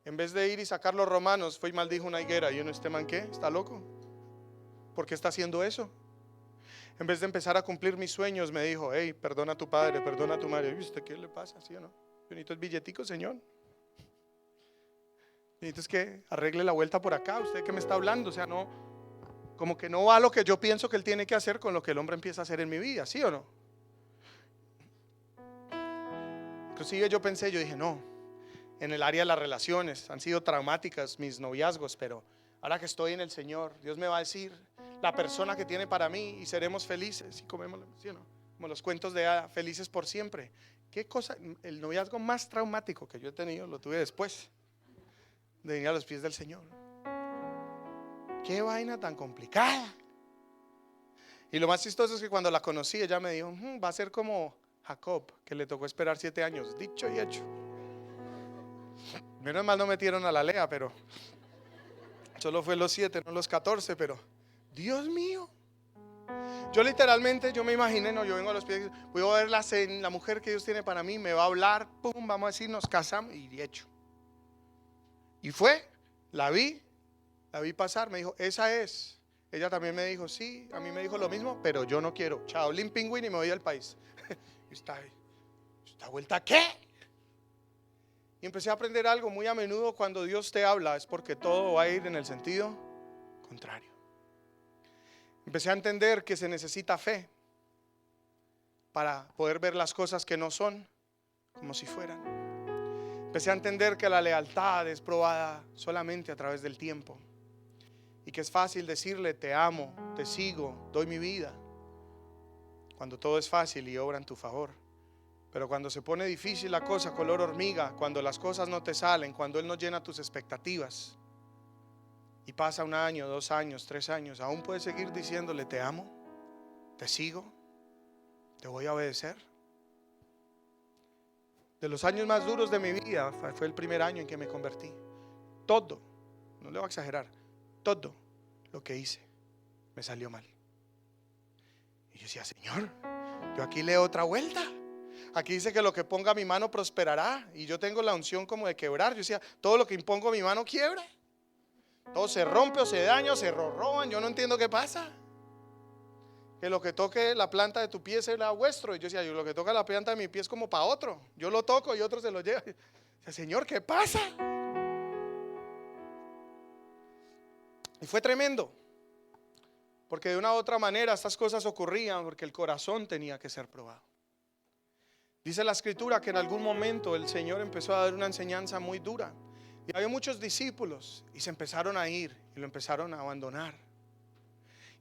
En vez de ir y sacar los romanos, fue y maldijo una higuera. Y uno, ¿este man qué? ¿Está loco? ¿Por qué está haciendo eso? En vez de empezar a cumplir mis sueños, me dijo, hey, perdona a tu padre, perdona a tu madre. ¿Y usted qué le pasa? ¿Sí o no? Yo necesito el billetico, Señor. Necesito es que arregle la vuelta por acá. ¿Usted qué me está hablando? O sea, no, como que no va lo que yo pienso que él tiene que hacer con lo que el hombre empieza a hacer en mi vida, ¿sí o no? Inclusive yo pensé, yo dije, no, en el área de las relaciones han sido traumáticas mis noviazgos, pero ahora que estoy en el Señor, Dios me va a decir la persona que tiene para mí y seremos felices y comemos, ¿sí o no? Como los cuentos de hadas, felices por siempre. ¿Qué cosa? El noviazgo más traumático que yo he tenido lo tuve después de venir a los pies del Señor. Qué vaina tan complicada. Y lo más chistoso es que cuando la conocí, ella me dijo, va a ser como Jacob, que le tocó esperar 7 años. Dicho y hecho. Menos mal no metieron a la Lea, pero solo fue los 7, no los 14, pero Dios mío. Yo literalmente, yo me imaginé, no, yo vengo a los pies, voy a ver la mujer que Dios tiene para mí, me va a hablar, pum, vamos a decir, nos casamos, y de hecho. Y fue, la vi pasar, me dijo, esa es. Ella también me dijo, sí, a mí me dijo lo mismo, pero yo no quiero. Chao, Lin Pingüín, y me voy al país. Y ¿esta vuelta qué? Y empecé a aprender algo muy a menudo. Cuando Dios te habla es porque todo va a ir en el sentido contrario. Empecé a entender que se necesita fe para poder ver las cosas que no son como si fueran. Empecé a entender que la lealtad es probada solamente a través del tiempo, y que es fácil decirle te amo, te sigo, doy mi vida, cuando todo es fácil y obra en tu favor. Pero cuando se pone difícil la cosa, color hormiga, cuando las cosas no te salen, cuando Él no llena tus expectativas, y pasa 1 año, 2 años, 3 años, aún puedes seguir diciéndole te amo, te sigo, te voy a obedecer. De los años más duros de mi vida fue el primer año en que me convertí. Todo, no le voy a exagerar, todo lo que hice me salió mal. Y yo decía, Señor, yo aquí leo otra vuelta. Aquí dice que lo que ponga mi mano prosperará. Y yo tengo la unción como de quebrar. Yo decía, todo lo que impongo mi mano quiebra. Todo se rompe o se daña o se roban. Yo no entiendo qué pasa. Que lo que toque la planta de tu pie será vuestro. Y yo decía, yo lo que toca la planta de mi pie es como para otro. Yo lo toco y otro se lo lleva. Yo decía, Señor, ¿qué pasa? Y fue tremendo. Porque de una u otra manera estas cosas ocurrían porque el corazón tenía que ser probado. Dice la escritura que en algún momento el Señor empezó a dar una enseñanza muy dura. Y había muchos discípulos y se empezaron a ir y lo empezaron a abandonar.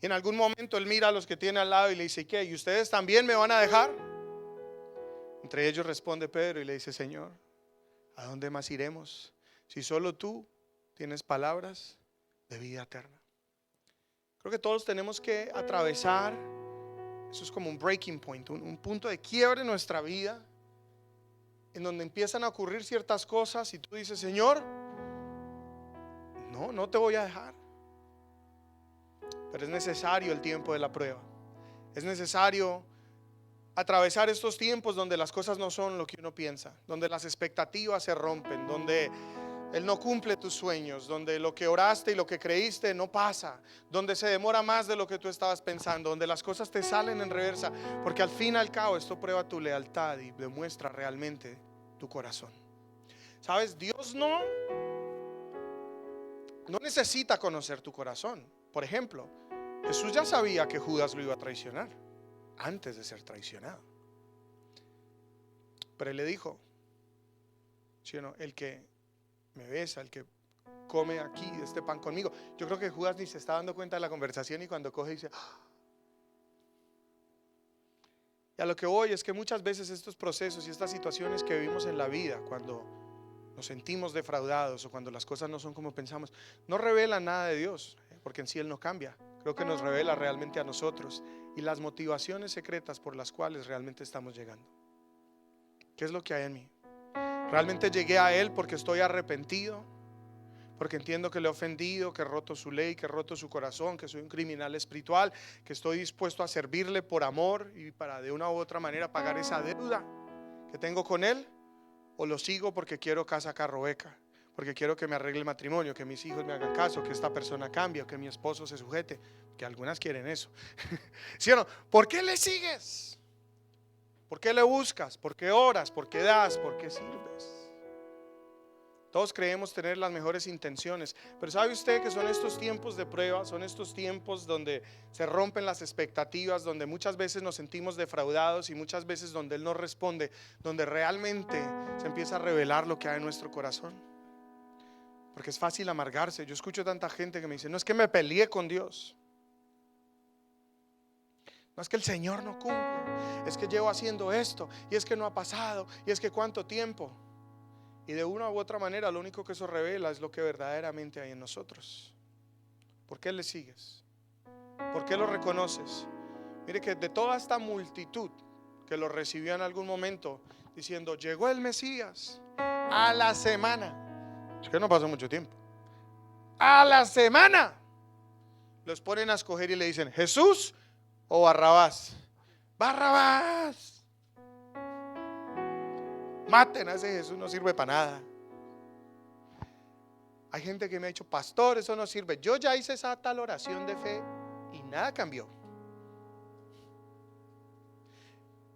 Y en algún momento Él mira a los que tiene al lado y le dice, ¿qué? ¿Y ustedes también me van a dejar? Entre ellos responde Pedro y le dice, Señor, ¿a dónde más iremos? Si solo tú tienes palabras de vida eterna. Creo que todos tenemos que atravesar, eso es como un breaking point, un punto de quiebre en nuestra vida, en donde empiezan a ocurrir ciertas cosas y tú dices, Señor, no te voy a dejar. Pero es necesario el tiempo de la prueba. Es necesario atravesar estos tiempos donde las cosas no son lo que uno piensa, donde las expectativas se rompen, donde Él no cumple tus sueños, donde lo que oraste y lo que creíste no pasa, donde se demora más de lo que tú estabas pensando, donde las cosas te salen en reversa, porque al fin y al cabo esto prueba tu lealtad y demuestra realmente tu corazón. ¿Sabes? Dios no necesita conocer tu corazón. Por ejemplo, Jesús ya sabía que Judas lo iba a traicionar antes de ser traicionado. Pero Él le dijo, ¿sí o no? El que me besa, el que come aquí este pan conmigo. Yo creo que Judas ni se está dando cuenta de la conversación y cuando coge dice, ¡ah! Y a lo que voy es que muchas veces estos procesos y estas situaciones que vivimos en la vida, cuando nos sentimos defraudados o cuando las cosas no son como pensamos, no revelan nada de Dios, porque en sí Él no cambia. Creo que nos revela realmente a nosotros y las motivaciones secretas por las cuales realmente estamos llegando. ¿Qué es lo que hay en mí? ¿Realmente llegué a Él porque estoy arrepentido? Porque entiendo que le he ofendido, que he roto su ley, que he roto su corazón, que soy un criminal espiritual, que estoy dispuesto a servirle por amor y para de una u otra manera pagar esa deuda que tengo con Él. O lo sigo porque quiero casa, carro, beca, porque quiero que me arregle el matrimonio, que mis hijos me hagan caso, que esta persona cambie, que mi esposo se sujete, que algunas quieren eso. ¿Sí o no? ¿Por qué le sigues? ¿Por qué le buscas? ¿Por qué oras? ¿Por qué das? ¿Por qué sirves? Todos creemos tener las mejores intenciones, pero ¿sabe usted que son estos tiempos de prueba? Son estos tiempos donde se rompen las expectativas, donde muchas veces nos sentimos defraudados y muchas veces donde Él no responde, donde realmente se empieza a revelar lo que hay en nuestro corazón. Porque es fácil amargarse. Yo escucho tanta gente que me dice, no es que me peleé con Dios, no es que el Señor no cumple, es que llevo haciendo esto y es que no ha pasado y es que cuánto tiempo. Y de una u otra manera lo único que eso revela es lo que verdaderamente hay en nosotros. ¿Por qué le sigues? ¿Por qué lo reconoces? Mire que de toda esta multitud que lo recibió en algún momento diciendo, llegó el Mesías, a la semana, es que no pasó mucho tiempo, a la semana los ponen a escoger y le dicen, ¿Jesús o Barrabás? Barrabás. Maten a ese Jesús, no sirve para nada. Hay gente que me ha dicho, pastor, eso no sirve. Yo ya hice esa tal oración de fe y nada cambió.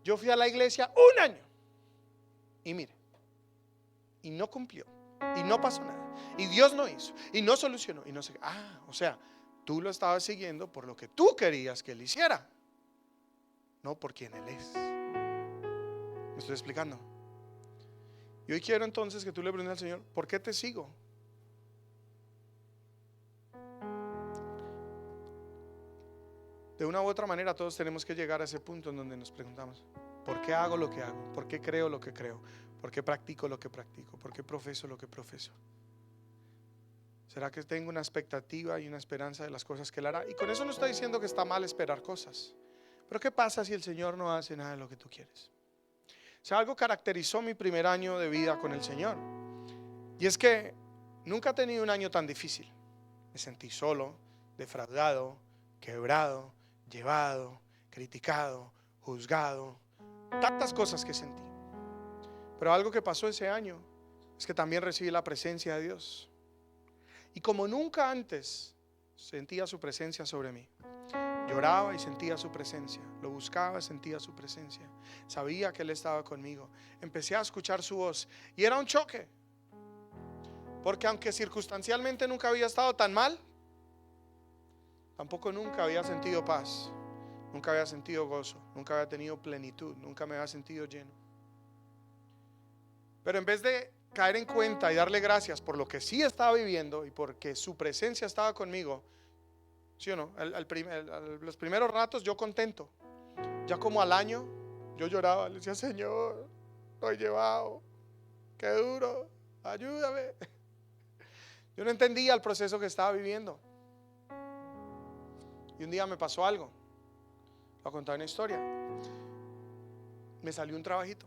Yo fui a la iglesia un año y mire, y no cumplió, y no pasó nada, y Dios no hizo, y no solucionó, y no sé. O sea, tú lo estabas siguiendo por lo que tú querías que Él hiciera, no por quien Él es. ¿Me estoy explicando? Y hoy quiero entonces que tú le preguntes al Señor, ¿por qué te sigo? De una u otra manera todos tenemos que llegar a ese punto en donde nos preguntamos, ¿por qué hago lo que hago? ¿Por qué creo lo que creo? ¿Por qué practico lo que practico? ¿Por qué profeso lo que profeso? ¿Será que tengo una expectativa y una esperanza de las cosas que Él hará? Y con eso no estoy diciendo que está mal esperar cosas, pero ¿qué pasa si el Señor no hace nada de lo que tú quieres? O sea, algo caracterizó mi primer año de vida con el Señor, y es que nunca he tenido un año tan difícil. Me sentí solo, defraudado, quebrado, llevado, criticado, juzgado, tantas cosas que sentí. Pero algo que pasó ese año es que también recibí la presencia de Dios. Y como nunca antes sentía su presencia sobre mí. Lloraba y sentía su presencia. Lo buscaba y sentía su presencia. Sabía que Él estaba conmigo. Empecé a escuchar su voz. Y era un choque. Porque aunque circunstancialmente nunca había estado tan mal, tampoco nunca había sentido paz. Nunca había sentido gozo. Nunca había tenido plenitud. Nunca me había sentido lleno. Pero en vez de caer en cuenta y darle gracias por lo que sí estaba viviendo y porque su presencia estaba conmigo, ¿sí o no? Los primeros ratos yo contento. Ya como al año yo lloraba, le decía: Señor, estoy llevado, qué duro, ayúdame. Yo no entendía el proceso que estaba viviendo. Y un día me pasó algo. Voy a contar una historia. Me salió un trabajito.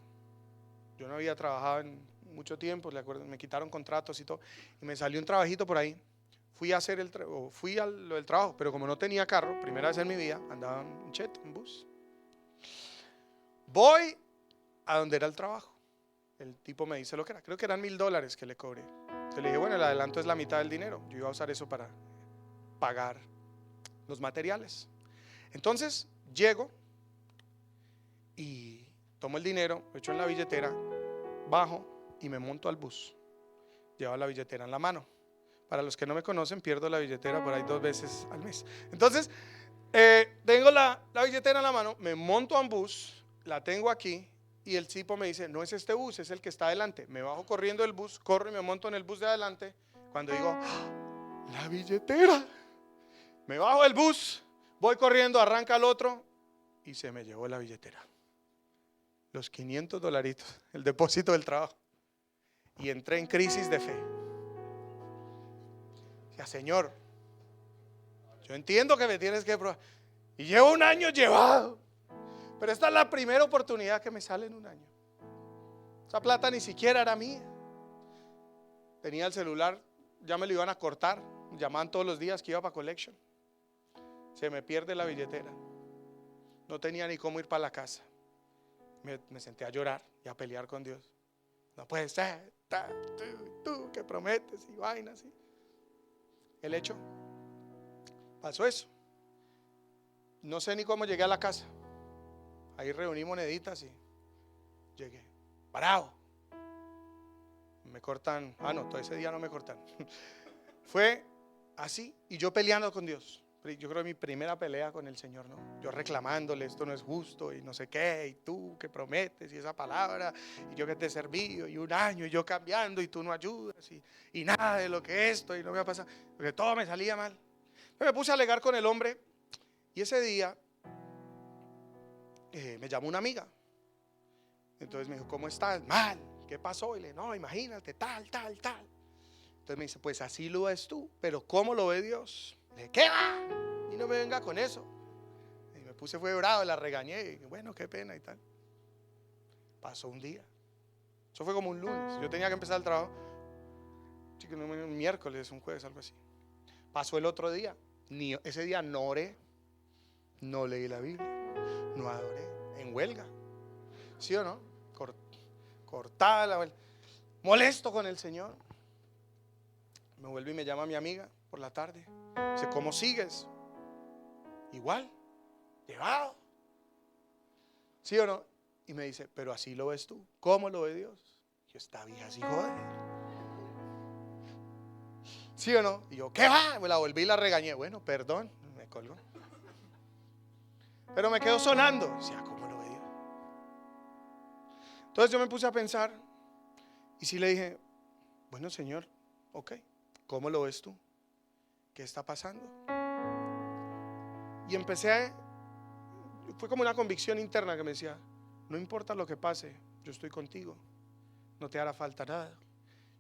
Yo no había trabajado en mucho tiempo, me quitaron contratos y todo. Y me salió un trabajito por ahí. Fui a hacer fui a lo del trabajo, pero como no tenía carro, primera vez en mi vida, andaba en cheto, en bus. Voy a donde era el trabajo. El tipo me dice lo que era. Creo que eran $1,000 que le cobré. Entonces le dije: bueno, el adelanto es la mitad del dinero. Yo iba a usar eso para pagar los materiales. Entonces llego y tomo el dinero, lo echo en la billetera, bajo y me monto al bus. Llevo la billetera en la mano. Para los que no me conocen, pierdo la billetera por ahí 2 veces al mes. Entonces, tengo la billetera en la mano, me monto a un bus, la tengo aquí, y el tipo me dice: no es este bus, es el que está adelante. Me bajo corriendo del bus, corro y me monto en el bus de adelante. Cuando digo: ¡ah, la billetera! Me bajo del bus, voy corriendo, arranca el otro y se me llevó la billetera. Los $500, el depósito del trabajo. Y entré en crisis de fe. Ya, Señor, yo entiendo que me tienes que probar. Y llevo un año llevado. Pero esta es la primera oportunidad que me sale en un año. Esa plata ni siquiera era mía. Tenía el celular, ya me lo iban a cortar. Me llamaban todos los días que iba para collection. Se me pierde la billetera. No tenía ni cómo ir para la casa. Me senté a llorar y a pelear con Dios. No puede ser, tú que prometes y vainas. ¿sí? El hecho, pasó eso. No sé ni cómo llegué a la casa. Ahí reuní moneditas y llegué. Parado. Me cortan. No, todo ese día no me cortan. Fue así. Y yo peleando con Dios. Yo creo que mi primera pelea con el Señor, ¿no? Yo reclamándole: esto no es justo y no sé qué, y tú que prometes y esa palabra, y yo que te he servido, y un año, y yo cambiando, y tú no ayudas, y nada de lo que esto, y no me ha pasado, porque todo me salía mal. Me puse a alegar con el hombre, y ese día me llamó una amiga. Entonces me dijo: ¿cómo estás? Mal. ¿Qué pasó? Y le dije: no, imagínate, tal. Entonces me dice: pues así lo ves tú, pero ¿cómo lo ve Dios? Le dije: ¿qué va? Y no me venga con eso. Y me puse, fue bravo, la regañé. Y bueno, qué pena y tal. Pasó un día. Eso fue como un lunes. Yo tenía que empezar el trabajo un miércoles, un jueves, algo así. Pasó el otro día. Ese día no oré, no leí la Biblia, no adoré, en huelga. ¿Sí o no? Cortada la huelga. Molesto con el Señor. Me vuelve y me llama mi amiga por la tarde. Dice: ¿cómo sigues? Igual, llevado. ¿Sí o no? Y me dice: pero así lo ves tú. ¿Cómo lo ve Dios? Yo: esta vieja sí jode. ¿Sí o no? Y yo: ¿qué va? Me la volví y la regañé. Bueno, perdón, me colgó. Pero me quedó sonando. Decía: ¿cómo lo ve Dios? Entonces yo me puse a pensar. Y sí le dije: bueno, Señor, ok, ¿cómo lo ves tú? ¿Qué está pasando? Y fue como una convicción interna que me decía: no importa lo que pase, yo estoy contigo, no te hará falta nada,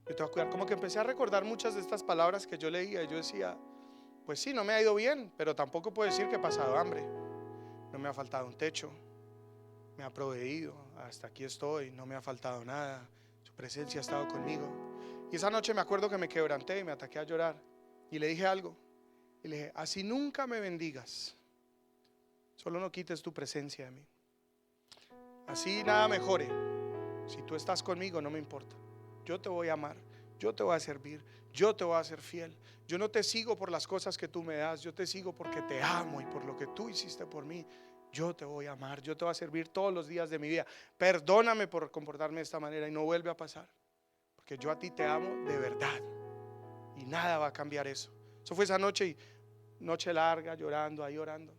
yo te voy a cuidar. Como que empecé a recordar muchas de estas palabras que yo leía y yo decía: pues sí, no me ha ido bien, pero tampoco puedo decir que he pasado hambre, no me ha faltado un techo, me ha proveído, hasta aquí estoy, no me ha faltado nada, su presencia ha estado conmigo. Y esa noche me acuerdo que me quebranté y me ataqué a llorar y le dije algo, y le dije: así nunca me bendigas, Solo no quites tu presencia de mí. Así nada mejore. Si tú estás conmigo, no me importa. Yo te voy a amar, yo te voy a servir, yo te voy a ser fiel. Yo no te sigo por las cosas que tú me das, yo te sigo porque te amo y por lo que tú hiciste por mí. Yo te voy a amar, yo te voy a servir todos los días de mi vida. Perdóname por comportarme de esta manera y no vuelve a pasar, porque yo a ti te amo de verdad y nada va a cambiar eso. Eso fue esa noche, y noche larga, llorando, ahí orando.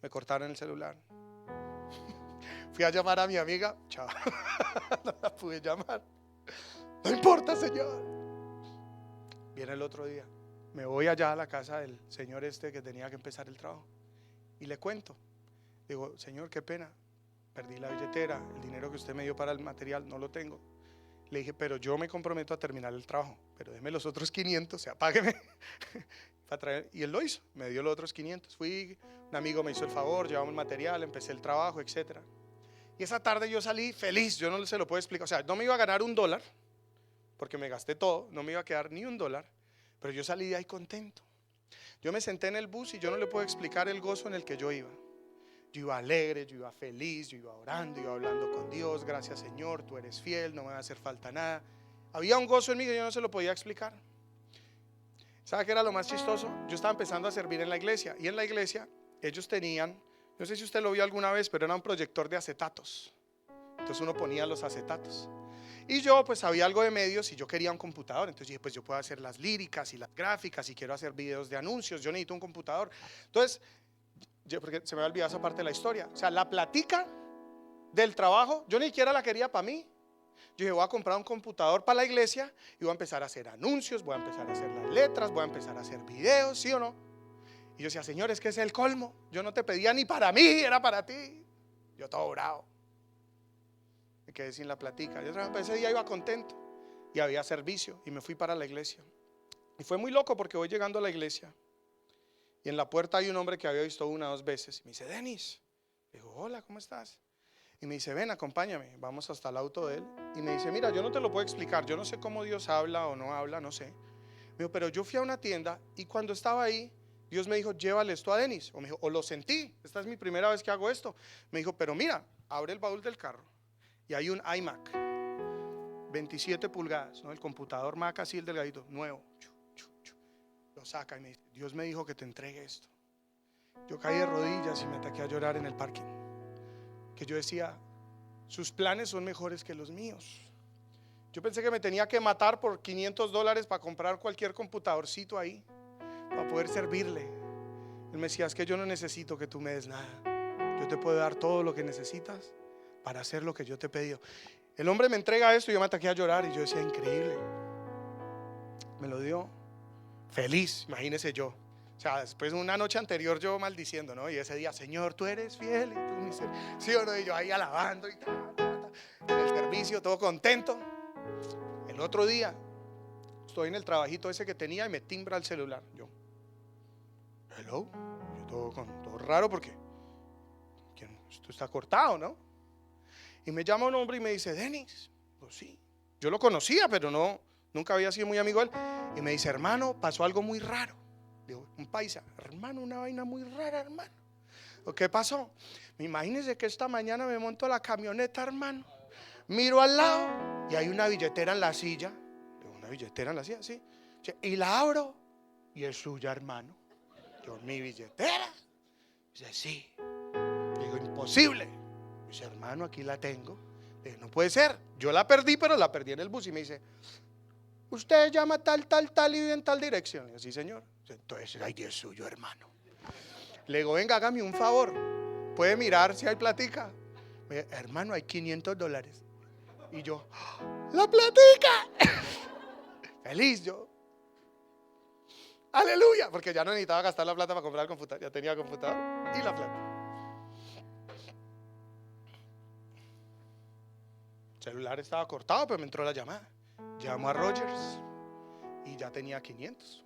Me cortaron el celular. Fui a llamar a mi amiga, chao, no la pude llamar. No importa, Señor. Viene el otro día, me voy allá a la casa del señor este que tenía que empezar el trabajo y le cuento. Digo, Señor, qué pena, perdí la billetera, el dinero que usted me dio para el material no lo tengo. Le dije, pero yo me comprometo a terminar el trabajo, pero déme los otros 500, o sea, págueme para traer. Y él lo hizo, me dio los otros 500. Fui, un amigo me hizo el favor, llevamos el material, empecé el trabajo, etcétera. Y esa tarde yo salí feliz, yo no se lo puedo explicar. O sea, no me iba a ganar $1, porque me gasté todo, no me iba a quedar ni $1, pero yo salí de ahí contento. Yo me senté en el bus y yo no le puedo explicar el gozo en el que yo iba. Yo iba alegre, yo iba feliz, yo iba orando, iba hablando con Dios. Gracias, Señor, tú eres fiel, no me va a hacer falta nada. Había un gozo en mí que yo no se lo podía explicar. ¿Sabe qué era lo más chistoso? Yo estaba empezando a servir en la iglesia, y en la iglesia ellos tenían, no sé si usted lo vio alguna vez, pero era un proyector de acetatos. Entonces uno ponía los acetatos. Y yo pues sabía algo de medios y yo quería un computador. Entonces dije, pues yo puedo hacer las líricas y las gráficas y quiero hacer videos de anuncios, yo necesito un computador. Entonces, porque se me va a olvidar esa parte de la historia. O sea, la platica del trabajo, yo ni siquiera la quería para mí. Yo dije, voy a comprar un computador para la iglesia y voy a empezar a hacer anuncios, voy a empezar a hacer las letras, voy a empezar a hacer videos, ¿sí o no? Y yo decía, Señor, es que es el colmo. Yo no te pedía ni para mí, era para ti. Yo todo bravo. Me quedé sin la platica. Yo ese día iba contento y había servicio y me fui para la iglesia. Y fue muy loco porque voy llegando a la iglesia y en la puerta hay un hombre que había visto 1 o 2 veces. Y me dice, Denis. Digo, hola, ¿cómo estás? Y me dice, ven, acompáñame. Vamos hasta el auto de él. Y me dice, mira, yo no te lo puedo explicar. Yo no sé cómo Dios habla o no habla, no sé. Me dijo, pero yo fui a una tienda y cuando estaba ahí, Dios me dijo, llévale esto a Denis. O me dijo, o lo sentí, esta es mi primera vez que hago esto. Me dijo, pero mira, abre el baúl del carro y hay un iMac 27 pulgadas, ¿no? El computador Mac así, el delgadito, nuevo. Lo saca y me dice, Dios me dijo que te entregue esto. Yo caí de rodillas y me ataqué a llorar en el parking. Que yo decía, sus planes son mejores que los míos. Yo pensé que me tenía que matar por $500 para comprar cualquier computadorcito ahí, para poder servirle. Él me decía, es que yo no necesito que tú me des nada. Yo te puedo dar todo lo que necesitas para hacer lo que yo te he pedido. El hombre me entrega esto y yo me ataqué a llorar y yo decía, increíble. Me lo dio feliz, imagínese yo. O sea, después de una noche anterior yo maldiciendo, ¿no? Y ese día, Señor, tú eres fiel y tú misericordia. Sí o no, y yo ahí alabando y en el servicio, todo contento. El otro día estoy en el trabajito ese que tenía y me timbra el celular. Yo, hello, yo todo raro porque esto está cortado, ¿no? Y me llama un hombre y me dice, Denis. Pues sí, yo lo conocía, pero nunca había sido muy amigo de él. Y me dice, hermano, pasó algo muy raro. Digo, un paisa, hermano, una vaina muy rara, hermano. ¿Qué pasó? Imagínense que esta mañana me monto a la camioneta, hermano. Miro al lado y hay una billetera en la silla. Una billetera en la silla, sí. Y la abro y es suya, hermano. Yo, mi billetera. Dice, sí. Digo, imposible. Dice, hermano, aquí la tengo. Digo, no puede ser. Yo la perdí, pero la perdí en el bus. Y me dice, usted llama tal y vive en tal dirección. Le digo, sí, señor. Entonces, ay, Dios suyo, hermano. Le digo, venga, hágame un favor. ¿Puede mirar si hay platica? Me dice, hermano, hay $500. Y yo, ¡la platica! Feliz yo. Aleluya, porque ya no necesitaba gastar la plata para comprar el computador. Ya tenía computador y la plata. El celular estaba cortado, pero me entró la llamada. Llamo a Rogers y ya tenía 500.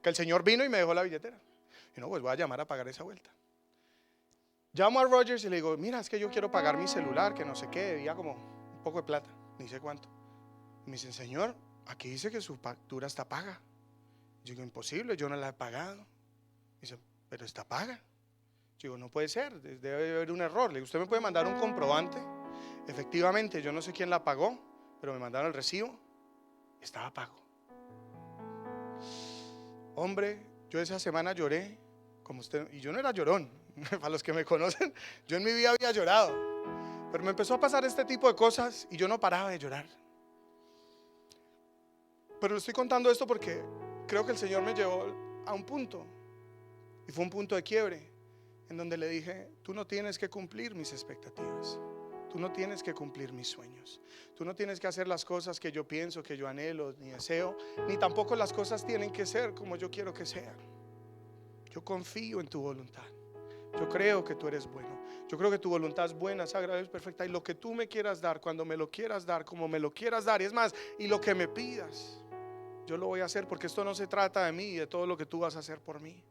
Que el señor vino y me dejó la billetera. Y no, pues voy a llamar a pagar esa vuelta. Llamo a Rogers y le digo, mira, es que yo quiero pagar mi celular, que no sé qué, debía como un poco de plata, ni sé cuánto. Y me dicen, señor, aquí dice que su factura está paga. Yo digo, imposible, yo no la he pagado. Dice, pero está paga. Yo digo, no puede ser, debe haber un error. Le digo, ¿usted me puede mandar un comprobante? Efectivamente, yo no sé quién la pagó, pero me mandaron el recibo, estaba pago. Hombre, yo esa semana lloré, como usted, y yo no era llorón, para los que me conocen, yo en mi vida había llorado, pero me empezó a pasar este tipo de cosas y yo no paraba de llorar. Pero le estoy contando esto porque creo que el Señor me llevó a un punto, y fue un punto de quiebre, en donde le dije, tú no tienes que cumplir mis expectativas. Tú no tienes que cumplir mis sueños. Tú no tienes que hacer las cosas que yo pienso, que yo anhelo, ni deseo. Ni tampoco las cosas tienen que ser como yo quiero que sean. Yo confío en tu voluntad. Yo creo que tú eres bueno. Yo creo que tu voluntad es buena, sagrada y perfecta. Y lo que tú me quieras dar, cuando me lo quieras dar, como me lo quieras dar. Y es más, y lo que me pidas, yo lo voy a hacer, porque esto no se trata de mí y de todo lo que tú vas a hacer por mí.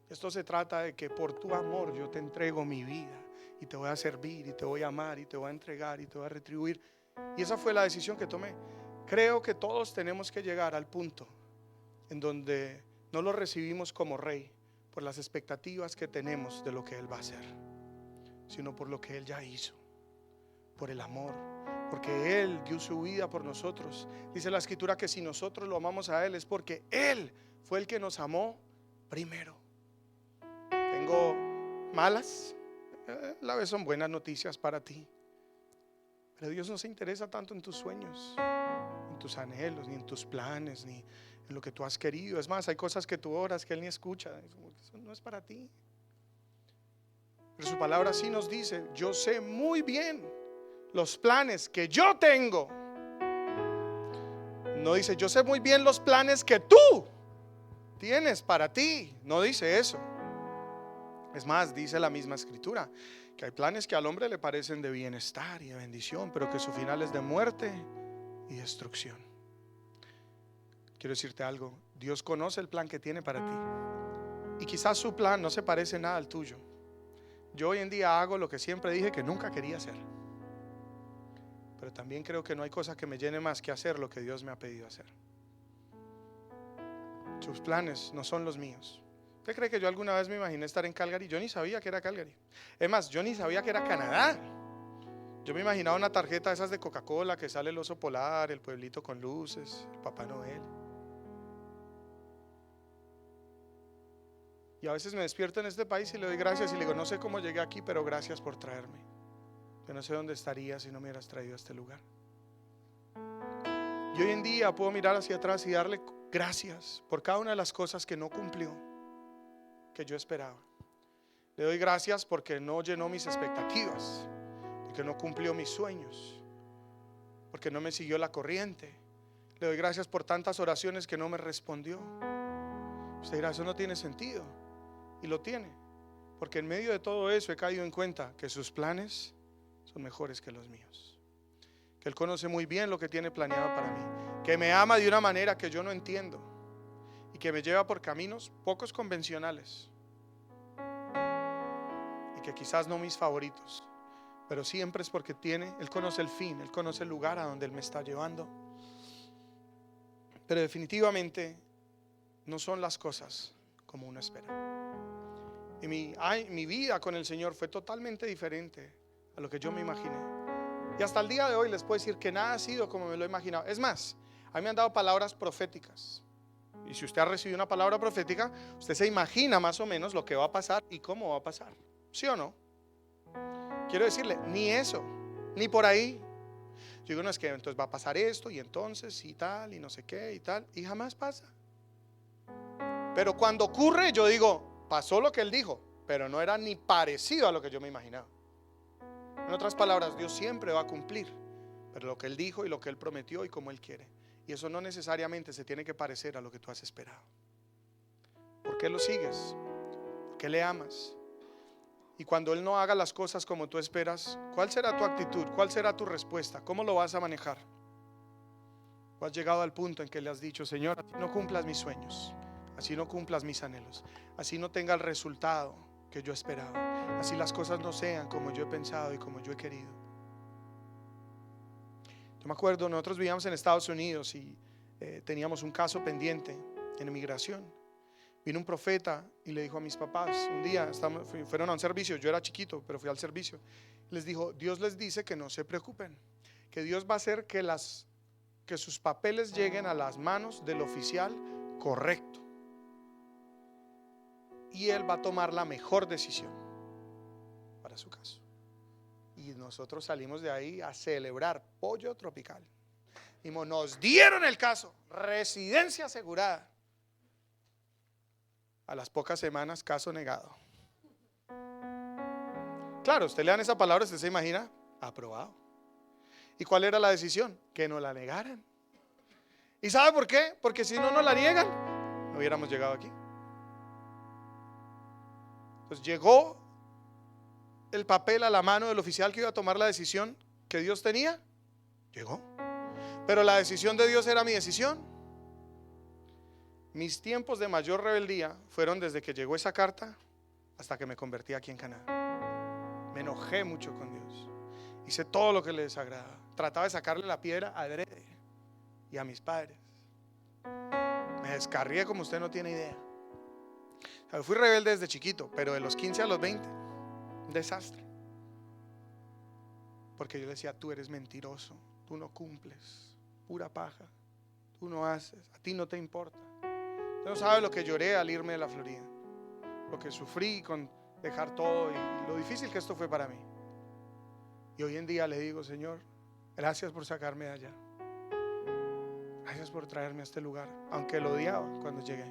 Esto se trata de que por tu amor yo te entrego mi vida. Y te voy a servir, y te voy a amar, y te voy a entregar, y te voy a retribuir. Y esa fue la decisión que tomé. Creo que todos tenemos que llegar al punto en donde no lo recibimos como rey por las expectativas que tenemos de lo que Él va a hacer, sino por lo que Él ya hizo, por el amor, porque Él dio su vida por nosotros. Dice la Escritura que si nosotros lo amamos a Él es porque Él fue el que nos amó primero. Tengo malas, la vez son buenas noticias para ti, pero Dios no se interesa tanto en tus sueños, en tus anhelos, ni en tus planes, ni en lo que tú has querido. Es más, hay cosas que tú oras que Él ni escucha. Eso no es para ti. Pero su palabra sí nos dice, yo sé muy bien los planes que yo tengo. No dice, yo sé muy bien los planes que tú tienes para ti. No dice eso. Es más, dice la misma Escritura que hay planes que al hombre le parecen de bienestar y de bendición, pero que su final es de muerte y destrucción. Quiero decirte algo, Dios conoce el plan que tiene para ti, y quizás su plan no se parece nada al tuyo. Yo hoy en día hago lo que siempre dije que nunca quería hacer, pero también creo que no hay cosa que me llene más que hacer lo que Dios me ha pedido hacer. Sus planes no son los míos. ¿Usted cree que yo alguna vez me imaginé estar en Calgary? Yo ni sabía que era Calgary. Es más, yo ni sabía que era Canadá. Yo me imaginaba una tarjeta de esas de Coca-Cola que sale el oso polar, el pueblito con luces, el Papá Noel. Y a veces me despierto en este país y le doy gracias y le digo, no sé cómo llegué aquí, pero gracias por traerme. Yo no sé dónde estaría si no me hubieras traído a este lugar. Y hoy en día puedo mirar hacia atrás y darle gracias por cada una de las cosas que no cumplió, que yo esperaba. Le doy gracias porque no llenó mis expectativas, porque no cumplió mis sueños, porque no me siguió la corriente. Le doy gracias por tantas oraciones que no me respondió. Usted dirá, eso no tiene sentido. Y lo tiene, porque en medio de todo eso he caído en cuenta que sus planes son mejores que los míos, que Él conoce muy bien lo que tiene planeado para mí, que me ama de una manera que yo no entiendo y que me lleva por caminos pocos convencionales y que quizás no mis favoritos, pero siempre es porque Él conoce el fin, Él conoce el lugar a donde Él me está llevando. Pero definitivamente no son las cosas como uno espera. Y mi vida con el Señor fue totalmente diferente a lo que yo me imaginé. Y hasta el día de hoy les puedo decir que nada ha sido como me lo he imaginado. Es más, a mí me han dado palabras proféticas. Y si usted ha recibido una palabra profética, usted se imagina más o menos lo que va a pasar y cómo va a pasar. ¿Sí o no? Quiero decirle, ni eso, ni por ahí. Yo digo, no, es que entonces va a pasar esto y entonces y tal y no sé qué y tal. Y jamás pasa. Pero cuando ocurre yo digo, pasó lo que Él dijo, pero no era ni parecido a lo que yo me imaginaba. En otras palabras, Dios siempre va a cumplir, pero lo que Él dijo y lo que Él prometió y como Él quiere. Y eso no necesariamente se tiene que parecer a lo que tú has esperado. ¿Por qué lo sigues? ¿Por qué le amas? Y cuando Él no haga las cosas como tú esperas, ¿cuál será tu actitud? ¿Cuál será tu respuesta? ¿Cómo lo vas a manejar? ¿O has llegado al punto en que le has dicho, Señor, así no cumplas mis sueños, así no cumplas mis anhelos, así no tenga el resultado que yo esperaba, así las cosas no sean como yo he pensado y como yo he querido? Yo me acuerdo, nosotros vivíamos en Estados Unidos y teníamos un caso pendiente en inmigración. Vino un profeta y le dijo a mis papás, un día fueron a un servicio, yo era chiquito, pero fui al servicio. Les dijo, Dios les dice que no se preocupen, que Dios va a hacer que sus papeles lleguen a las manos del oficial correcto. Y él va a tomar la mejor decisión para su caso. Y nosotros salimos de ahí a celebrar pollo tropical. Y nos dieron el caso, residencia asegurada. A las pocas semanas, caso negado. Claro, usted lean esa palabra, usted se imagina, aprobado. ¿Y cuál era la decisión? Que no la negaran. ¿Y sabe por qué? Porque si no nos la niegan, no hubiéramos llegado aquí. Entonces llegó el papel a la mano del oficial que iba a tomar la decisión que Dios tenía. Llegó. Pero la decisión de Dios era mi decisión. Mis tiempos de mayor rebeldía fueron desde que llegó esa carta hasta que me convertí aquí en Canadá. Me enojé mucho con Dios. Hice todo lo que le desagradaba. Trataba de sacarle la piedra adrede y a mis padres. Me descarrié como usted no tiene idea. O sea, fui rebelde desde chiquito, pero de los 15 a los 20, un desastre. Porque yo decía, tú eres mentiroso, tú no cumples, pura paja, tú no haces, a ti no te importa. Usted no sabe lo que lloré al irme de la Florida, lo que sufrí con dejar todo y lo difícil que esto fue para mí. Y hoy en día le digo, Señor, gracias por sacarme de allá. Gracias por traerme a este lugar, aunque lo odiaba cuando llegué.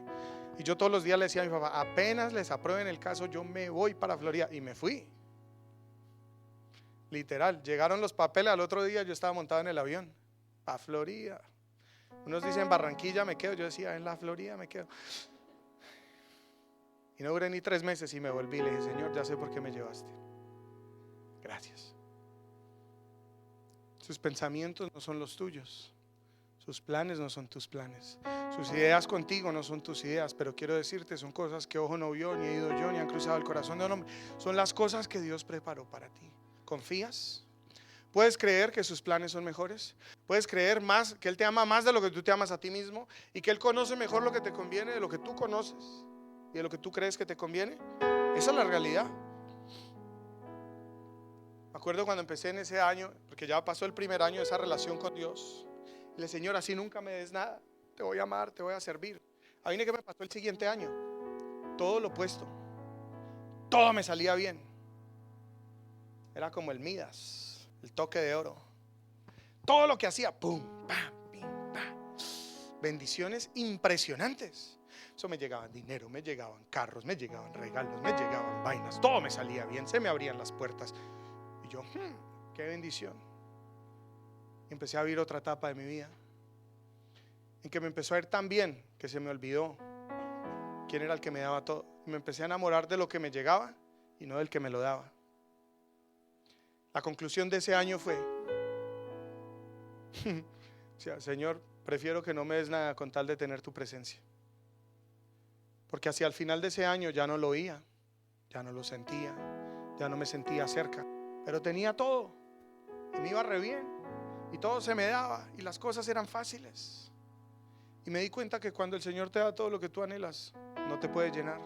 Y yo todos los días le decía a mi papá, apenas les aprueben el caso, yo me voy para Florida. Y me fui. Literal, llegaron los papeles, al otro día yo estaba montado en el avión a Florida. Unos dicen Barranquilla me quedo, yo decía en la Florida me quedo. Y no duré ni 3 meses y me volví y le dije, Señor, ya sé por qué me llevaste. Gracias. Sus pensamientos no son los tuyos. Sus planes no son tus planes. Sus ideas contigo no son tus ideas. Pero quiero decirte, son cosas que ojo no vio, ni he ido yo, ni han cruzado el corazón de un hombre. Son las cosas que Dios preparó para ti. ¿Confías? ¿Puedes creer que sus planes son mejores? ¿Puedes creer más, que Él te ama más de lo que tú te amas a ti mismo? Y que Él conoce mejor lo que te conviene de lo que tú conoces y de lo que tú crees que te conviene. Esa es la realidad. Me acuerdo cuando empecé en ese año, porque ya pasó el primer año de esa relación con Dios. Y le Señor, así nunca me des nada, te voy a amar, te voy a servir. Ahí que me pasó el siguiente año, todo lo opuesto. Todo me salía bien. Era como el Midas, el toque de oro. Todo lo que hacía, pum, pam, pim, pam. Bendiciones impresionantes. Eso me llegaban dinero, me llegaban carros, me llegaban regalos, me llegaban vainas. Todo me salía bien, se me abrían las puertas. Y yo, qué bendición. Y empecé a vivir otra etapa de mi vida en que me empezó a ir tan bien que se me olvidó quién era el que me daba todo. Y me empecé a enamorar de lo que me llegaba y no del que me lo daba. La conclusión de ese año fue o sea, Señor, prefiero que no me des nada con tal de tener tu presencia. Porque hacia el final de ese año ya no lo oía, ya no lo sentía, ya no me sentía cerca, pero tenía todo y me iba re bien y todo se me daba y las cosas eran fáciles. Y me di cuenta que cuando el Señor te da todo lo que tú anhelas, no te puede llenar.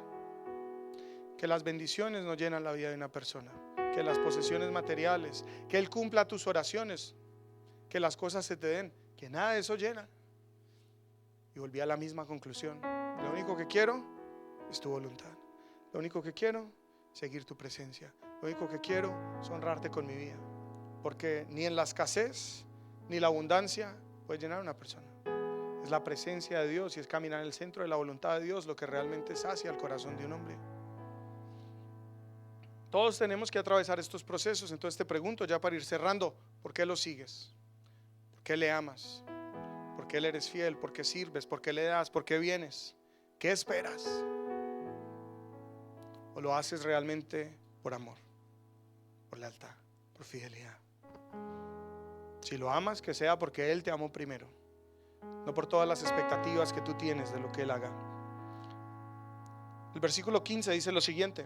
Que las bendiciones no llenan la vida de una persona, que las posesiones materiales, que Él cumpla tus oraciones, que las cosas se te den, que nada de eso llena. Y volví a la misma conclusión. Lo único que quiero es tu voluntad. Lo único que quiero es seguir tu presencia. Lo único que quiero es honrarte con mi vida. Porque ni en la escasez ni la abundancia puede llenar a una persona. Es la presencia de Dios y es caminar en el centro de la voluntad de Dios lo que realmente sacia el corazón de un hombre. Todos tenemos que atravesar estos procesos. Entonces te pregunto, ya para ir cerrando, ¿por qué lo sigues? ¿Por qué le amas? ¿Por qué le eres fiel? ¿Por qué sirves? ¿Por qué le das? ¿Por qué vienes? ¿Qué esperas? ¿O lo haces realmente por amor, por lealtad, por fidelidad? Si lo amas, que sea porque Él te amó primero, no por todas las expectativas que tú tienes de lo que Él haga. El versículo 15 dice lo siguiente: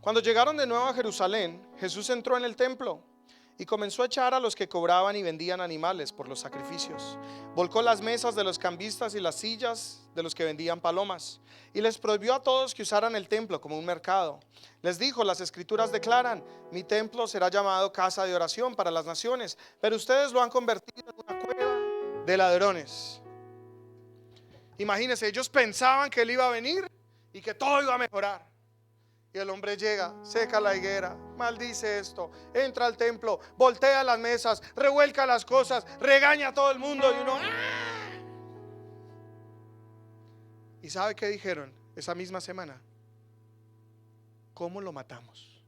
cuando llegaron de nuevo a Jerusalén, Jesús entró en el templo y comenzó a echar a los que cobraban y vendían animales por los sacrificios. Volcó las mesas de los cambistas y las sillas de los que vendían palomas, y les prohibió a todos que usaran el templo como un mercado. Les dijo: las escrituras declaran: mi templo será llamado casa de oración para las naciones, pero ustedes lo han convertido en una cueva de ladrones. Imagínense, ellos pensaban que él iba a venir y que todo iba a mejorar. Y el hombre llega, seca la higuera, maldice esto, entra al templo, voltea las mesas, revuelca las cosas, regaña a todo el mundo y uno ¡ah! ¿Y sabe qué dijeron esa misma semana? ¿Cómo lo matamos?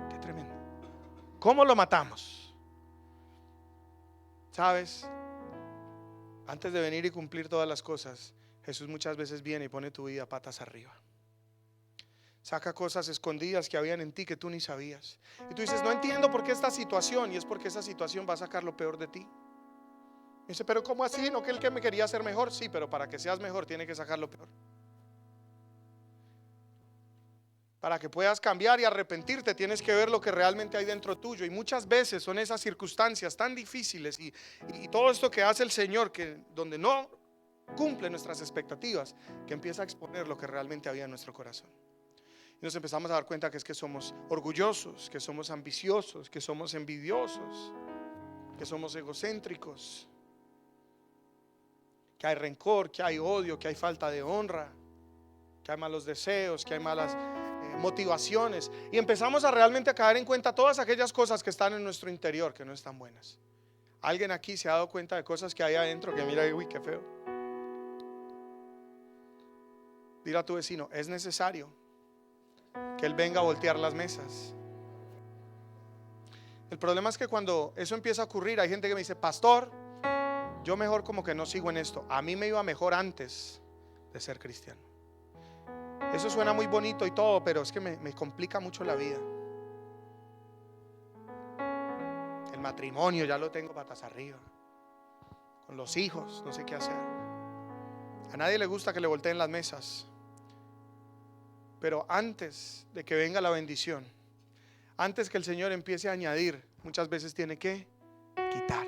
Qué tremendo. ¿Cómo lo matamos? ¿Sabes? Antes de venir y cumplir todas las cosas, Jesús muchas veces viene y pone tu vida patas arriba. Saca cosas escondidas que habían en ti que tú ni sabías. Y tú dices: no entiendo por qué esta situación. Y es porque esa situación va a sacar lo peor de ti. Y dice: pero ¿cómo así? ¿No que el que me quería hacer mejor? Sí, pero para que seas mejor tiene que sacar lo peor. Para que puedas cambiar y arrepentirte, tienes que ver lo que realmente hay dentro tuyo. Y muchas veces son esas circunstancias tan difíciles y todo esto que hace el Señor, que donde no cumple nuestras expectativas, que empieza a exponer lo que realmente había en nuestro corazón. Y nos empezamos a dar cuenta que es que somos orgullosos, que somos ambiciosos, que somos envidiosos, que somos egocéntricos, que hay rencor, que hay odio, que hay falta de honra, que hay malos deseos, que hay malas motivaciones. Y empezamos a realmente caer en cuenta todas aquellas cosas que están en nuestro interior que no están buenas. ¿Alguien aquí se ha dado cuenta de cosas que hay adentro que mira, uy, qué feo? Dile a tu vecino: es necesario que él venga a voltear las mesas. El problema es que cuando eso empieza a ocurrir, hay gente que me dice: pastor, yo mejor como que no sigo en esto. A mí me iba mejor antes de ser cristiano. Eso suena muy bonito y todo, pero es que me complica mucho la vida. El matrimonio ya lo tengo patas arriba. Con los hijos no sé qué hacer. A nadie le gusta que le volteen las mesas. Pero antes de que venga la bendición, antes que el Señor empiece a añadir, muchas veces tiene que quitar,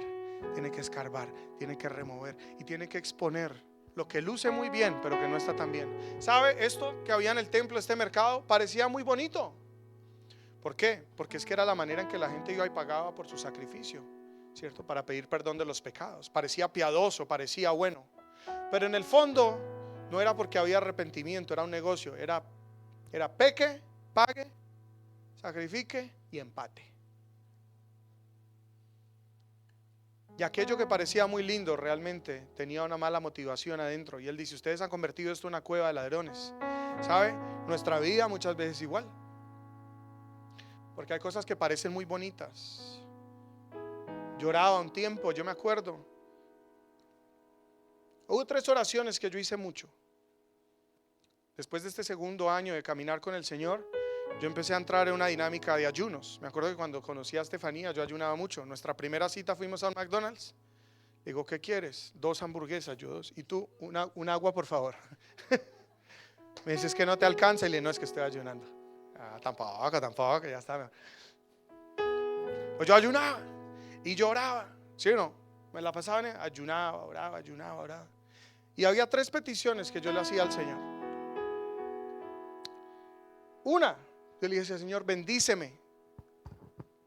tiene que escarbar, tiene que remover y tiene que exponer lo que luce muy bien, pero que no está tan bien. ¿Sabe? Esto que había en el templo, este mercado, parecía muy bonito. ¿Por qué? Porque es que era la manera en que la gente iba y pagaba por su sacrificio, ¿cierto? Para pedir perdón de los pecados. Parecía piadoso, parecía bueno. Pero en el fondo no era porque había arrepentimiento, era un negocio. Era peque, pague, sacrifique y empate. Y aquello que parecía muy lindo realmente tenía una mala motivación adentro. Y él dice: ustedes han convertido esto en una cueva de ladrones. ¿Sabe? Nuestra vida muchas veces igual. Porque hay cosas que parecen muy bonitas. Lloraba un tiempo, yo me acuerdo. Hubo 3 oraciones que yo hice mucho. Después de este segundo año de caminar con el Señor, yo empecé a entrar en una dinámica de ayunos. Me acuerdo que cuando conocí a Estefanía yo ayunaba mucho. Nuestra primera cita fuimos a un McDonald's. Digo: ¿qué quieres? 2 hamburguesas, yo 2. Y tú, un agua, por favor. Me dices que no te alcanza. Y le digo: no, es que estoy ayunando. Tampoco, ya está. Pues yo ayunaba y lloraba, ¿sí o no? Me la pasaba ayunaba, oraba. Y había 3 peticiones que yo le hacía al Señor. Una, yo le dije: Señor, bendíceme,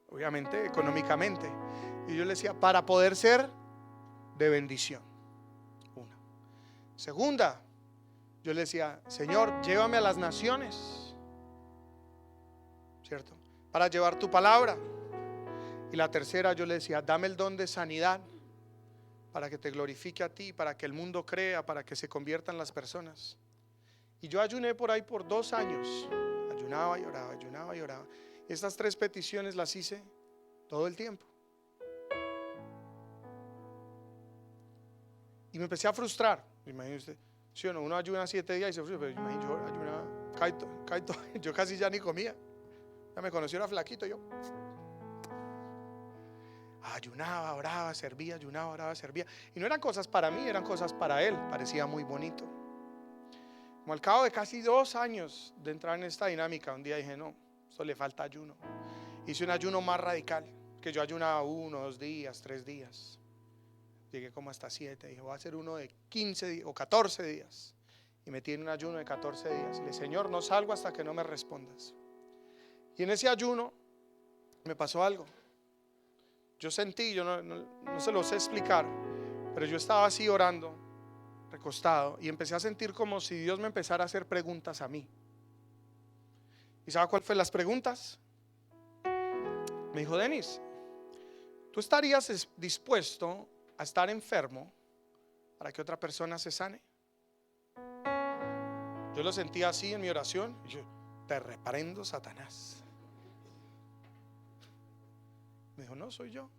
obviamente económicamente. Y yo le decía: para poder ser de bendición. Una. Segunda, yo le decía: Señor, llévame a las naciones, ¿cierto? Para llevar tu palabra. Y la tercera, yo le decía: dame el don de sanidad para que te glorifique a ti, para que el mundo crea, para que se conviertan las personas. Y yo ayuné por ahí por 2 años. Ayunaba y oraba. Estas 3 peticiones las hice todo el tiempo. Y me empecé a frustrar. Imagínese usted, ¿sí o no? Uno ayuna 7 días y se frustra. Pero imagínate, yo ayunaba, yo casi ya ni comía. Ya me conoció, era flaquito yo. Ayunaba, oraba, servía, ayunaba, oraba, servía. Y no eran cosas para mí, eran cosas para él. Parecía muy bonito. Como al cabo de casi 2 años de entrar en esta dinámica, un día dije: no, esto le falta ayuno. hice un ayuno más radical, que yo ayunaba 1, 2 días, 3 días. Llegué como hasta 7. Dije, voy a hacer uno de 15 días o 14 días. Y metí en un ayuno de 14 días. Y le dije, Señor, no salgo hasta que no me respondas. Y en ese ayuno me pasó algo. Yo sentí, yo no se lo sé explicar, pero yo estaba así orando, recostado, y empecé a sentir como si Dios me empezara a hacer preguntas a mí. ¿Y sabe cuál fue las preguntas? Me dijo, Denis, ¿tú estarías dispuesto a estar enfermo para que otra persona se sane? Yo lo sentía así en mi oración, y yo, te reprendo, Satanás. Me dijo, no, soy yo.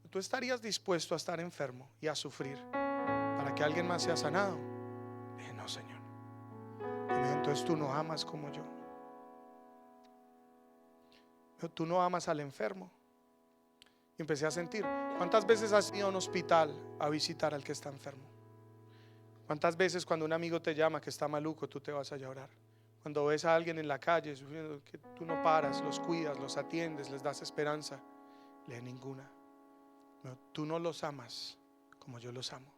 ¿Tú estarías dispuesto a estar enfermo y a sufrir para que alguien más sea sanado? Dije, no, Señor. Y me dijo, entonces tú no amas como yo. Pero tú no amas al enfermo. Y empecé a sentir, ¿cuántas veces has ido a un hospital a visitar al que está enfermo? ¿Cuántas veces cuando un amigo te llama que está maluco, tú te vas a llorar? Cuando ves a alguien en la calle sufriendo, que tú no paras, los cuidas, los atiendes, les das esperanza. Le ninguna. No, tú no los amas como yo los amo.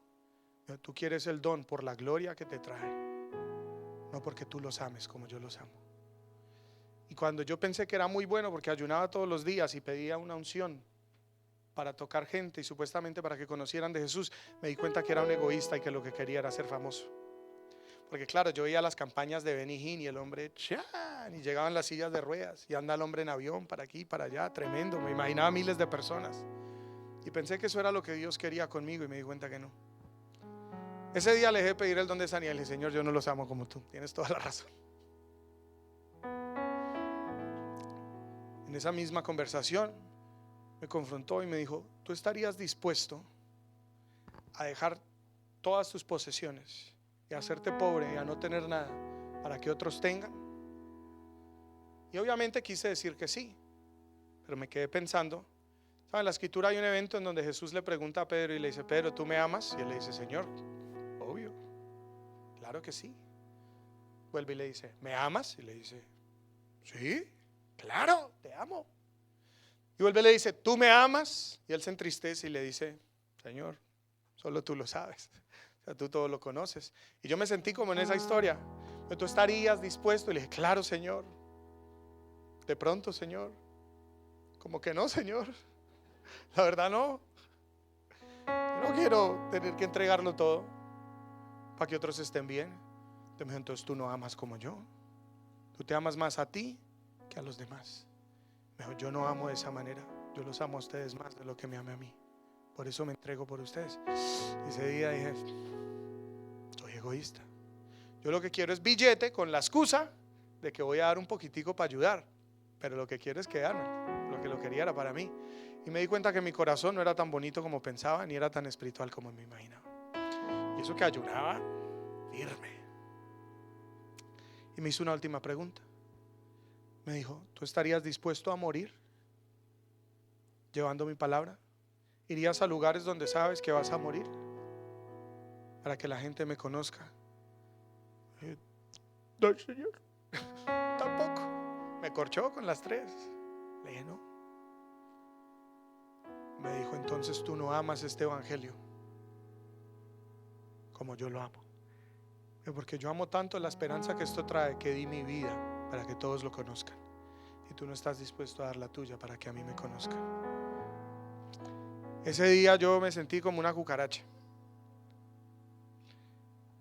No, tú quieres el don por la gloria que te trae, no porque tú los ames como yo los amo. Y cuando yo pensé que era muy bueno porque ayunaba todos los días y pedía una unción para tocar gente y supuestamente para que conocieran de Jesús, me di cuenta que era un egoísta y que lo que quería era ser famoso. Porque claro, yo veía las campañas de Benny Hinn y el hombre ¡chan! Y llegaban las sillas de ruedas y anda el hombre en avión para aquí, para allá, tremendo. Me imaginaba miles de personas y pensé que eso era lo que Dios quería conmigo y me di cuenta que no. Ese día le dejé pedir el don de sanidad y le dije, Señor, yo no los amo como tú, tienes toda la razón. En esa misma conversación me confrontó y me dijo, ¿tú estarías dispuesto a dejar todas tus posesiones y a hacerte pobre y a no tener nada para que otros tengan? Y obviamente quise decir que sí, pero me quedé pensando. ¿Saben? En la escritura hay un evento en donde Jesús le pregunta a Pedro y le dice, Pedro, ¿tú me amas? Y él le dice, Señor, obvio, claro que sí. Vuelve y le dice, ¿me amas? Y le dice, sí, claro, te amo. Y vuelve y le dice, ¿tú me amas? Y él se entristece y le dice, Señor, solo tú lo sabes, o sea, tú todo lo conoces. Y yo me sentí como en esa historia, pero tú estarías dispuesto. Y le dije, claro, Señor. De pronto, Señor, como que no, Señor, la verdad no. Yo no quiero tener que entregarlo todo para que otros estén bien. Entonces tú no amas como yo. Tú te amas más a ti que a los demás. Mejor, yo no amo de esa manera. Yo los amo a ustedes más de lo que me ame a mí. Por eso me entrego por ustedes. Y ese día dije, soy egoísta. Yo lo que quiero es billete con la excusa de que voy a dar un poquitico para ayudar. Pero lo que quiero es quedarme. Lo quería era para mí. Y me di cuenta que mi corazón no era tan bonito como pensaba, ni era tan espiritual como me imaginaba. Y eso que ayunaba firme. Y me hizo una última pregunta. Me dijo, ¿tú estarías dispuesto a morir llevando mi palabra? ¿Irías a lugares donde sabes que vas a morir para que la gente me conozca? No, Señor, tampoco. Me corchó con las 3. Le dije, no. Me dijo, entonces tú no amas este evangelio como yo lo amo. Porque yo amo tanto la esperanza que esto trae, que di mi vida para que todos lo conozcan. Y tú no estás dispuesto a dar la tuya para que a mí me conozcan. Ese día yo me sentí como una cucaracha.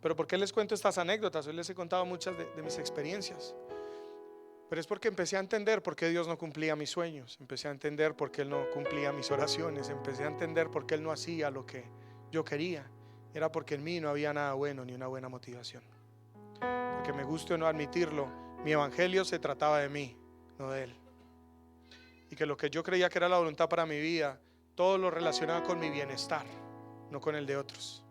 Pero ¿por qué les cuento estas anécdotas? Hoy les he contado muchas de mis experiencias. Pero es porque empecé a entender por qué Dios no cumplía mis sueños. Empecé a entender por qué Él no cumplía mis oraciones. Empecé a entender por qué Él no hacía lo que yo quería. Era porque en mí no había nada bueno ni una buena motivación. Porque me guste o no admitirlo, mi evangelio se trataba de mí, no de Él. Y que lo que yo creía que era la voluntad para mi vida, todo lo relacionaba con mi bienestar, no con el de otros.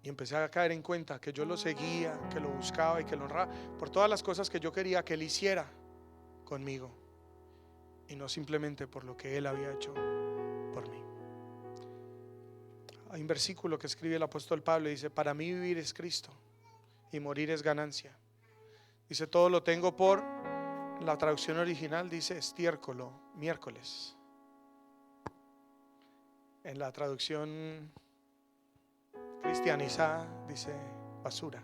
Y empecé a caer en cuenta que yo lo seguía, que lo buscaba y que lo honraba por todas las cosas que yo quería que Él hiciera conmigo, y no simplemente por lo que Él había hecho por mí. Hay un versículo que escribe el apóstol Pablo y dice, para mí vivir es Cristo y morir es ganancia. Dice, todo lo tengo por, la traducción original dice estiércol, miércoles. En la traducción cristianizada dice basura.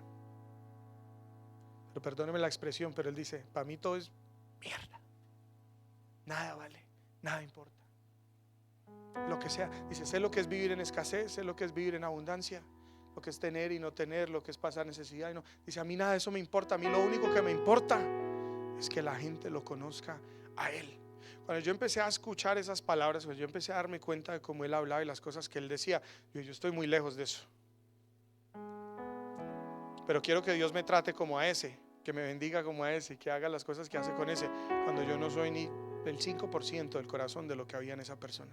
Pero perdóneme la expresión, pero él dice, para mí todo es mierda. Nada vale, nada importa. Lo que sea, dice, sé lo que es vivir en escasez, sé lo que es vivir en abundancia, lo que es tener y no tener, lo que es pasar necesidad y no. Dice, a mí nada de eso me importa, a mí lo único que me importa es que la gente lo conozca a él. Cuando yo empecé a escuchar esas palabras, cuando yo empecé a darme cuenta de cómo él hablaba y las cosas que él decía, yo estoy muy lejos de eso. Pero quiero que Dios me trate como a ese, que me bendiga como a ese, que haga las cosas que hace con ese, cuando yo no soy ni el 5% del corazón de lo que había en esa persona.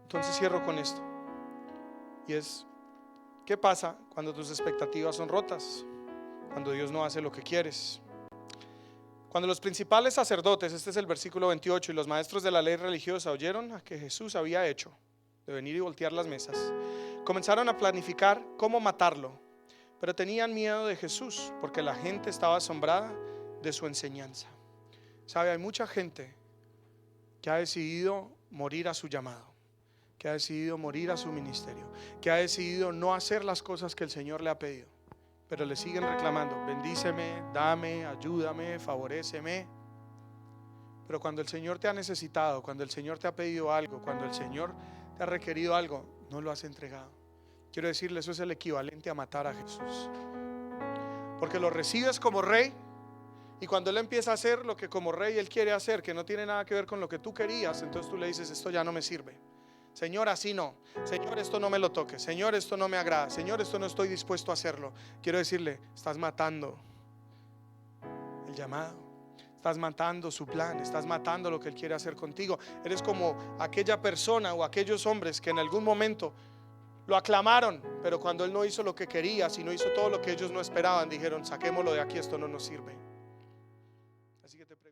Entonces cierro con esto, y es, ¿qué pasa cuando tus expectativas son rotas? Cuando Dios no hace lo que quieres. Cuando los principales sacerdotes, este es el versículo 28, y los maestros de la ley religiosa oyeron a que Jesús había hecho de venir y voltear las mesas, comenzaron a planificar cómo matarlo, pero tenían miedo de Jesús porque la gente estaba asombrada de su enseñanza. Sabe, hay mucha gente que ha decidido morir a su llamado, que ha decidido morir a su ministerio, que ha decidido no hacer las cosas que el Señor le ha pedido, pero le siguen reclamando, bendíceme, dame, ayúdame, favoréceme. Pero cuando el Señor te ha necesitado, cuando el Señor te ha pedido algo, cuando el Señor te ha requerido algo, no lo has entregado. Quiero decirle, eso es el equivalente a matar a Jesús, porque lo recibes como rey, y cuando Él empieza a hacer lo que como rey Él quiere hacer, que no tiene nada que ver con lo que tú querías, entonces tú le dices, esto ya no me sirve. Señor, así no. Señor, esto no me lo toques. Señor, esto no me agrada. Señor, esto no estoy dispuesto a hacerlo. Quiero decirle, estás matando el llamado, estás matando su plan, estás matando lo que Él quiere hacer contigo. Eres como aquella persona o aquellos hombres que en algún momento lo aclamaron, pero cuando Él no hizo lo que quería, si no hizo todo lo que ellos no esperaban, dijeron, saquémoslo de aquí, esto no nos sirve. Así que te pregunto.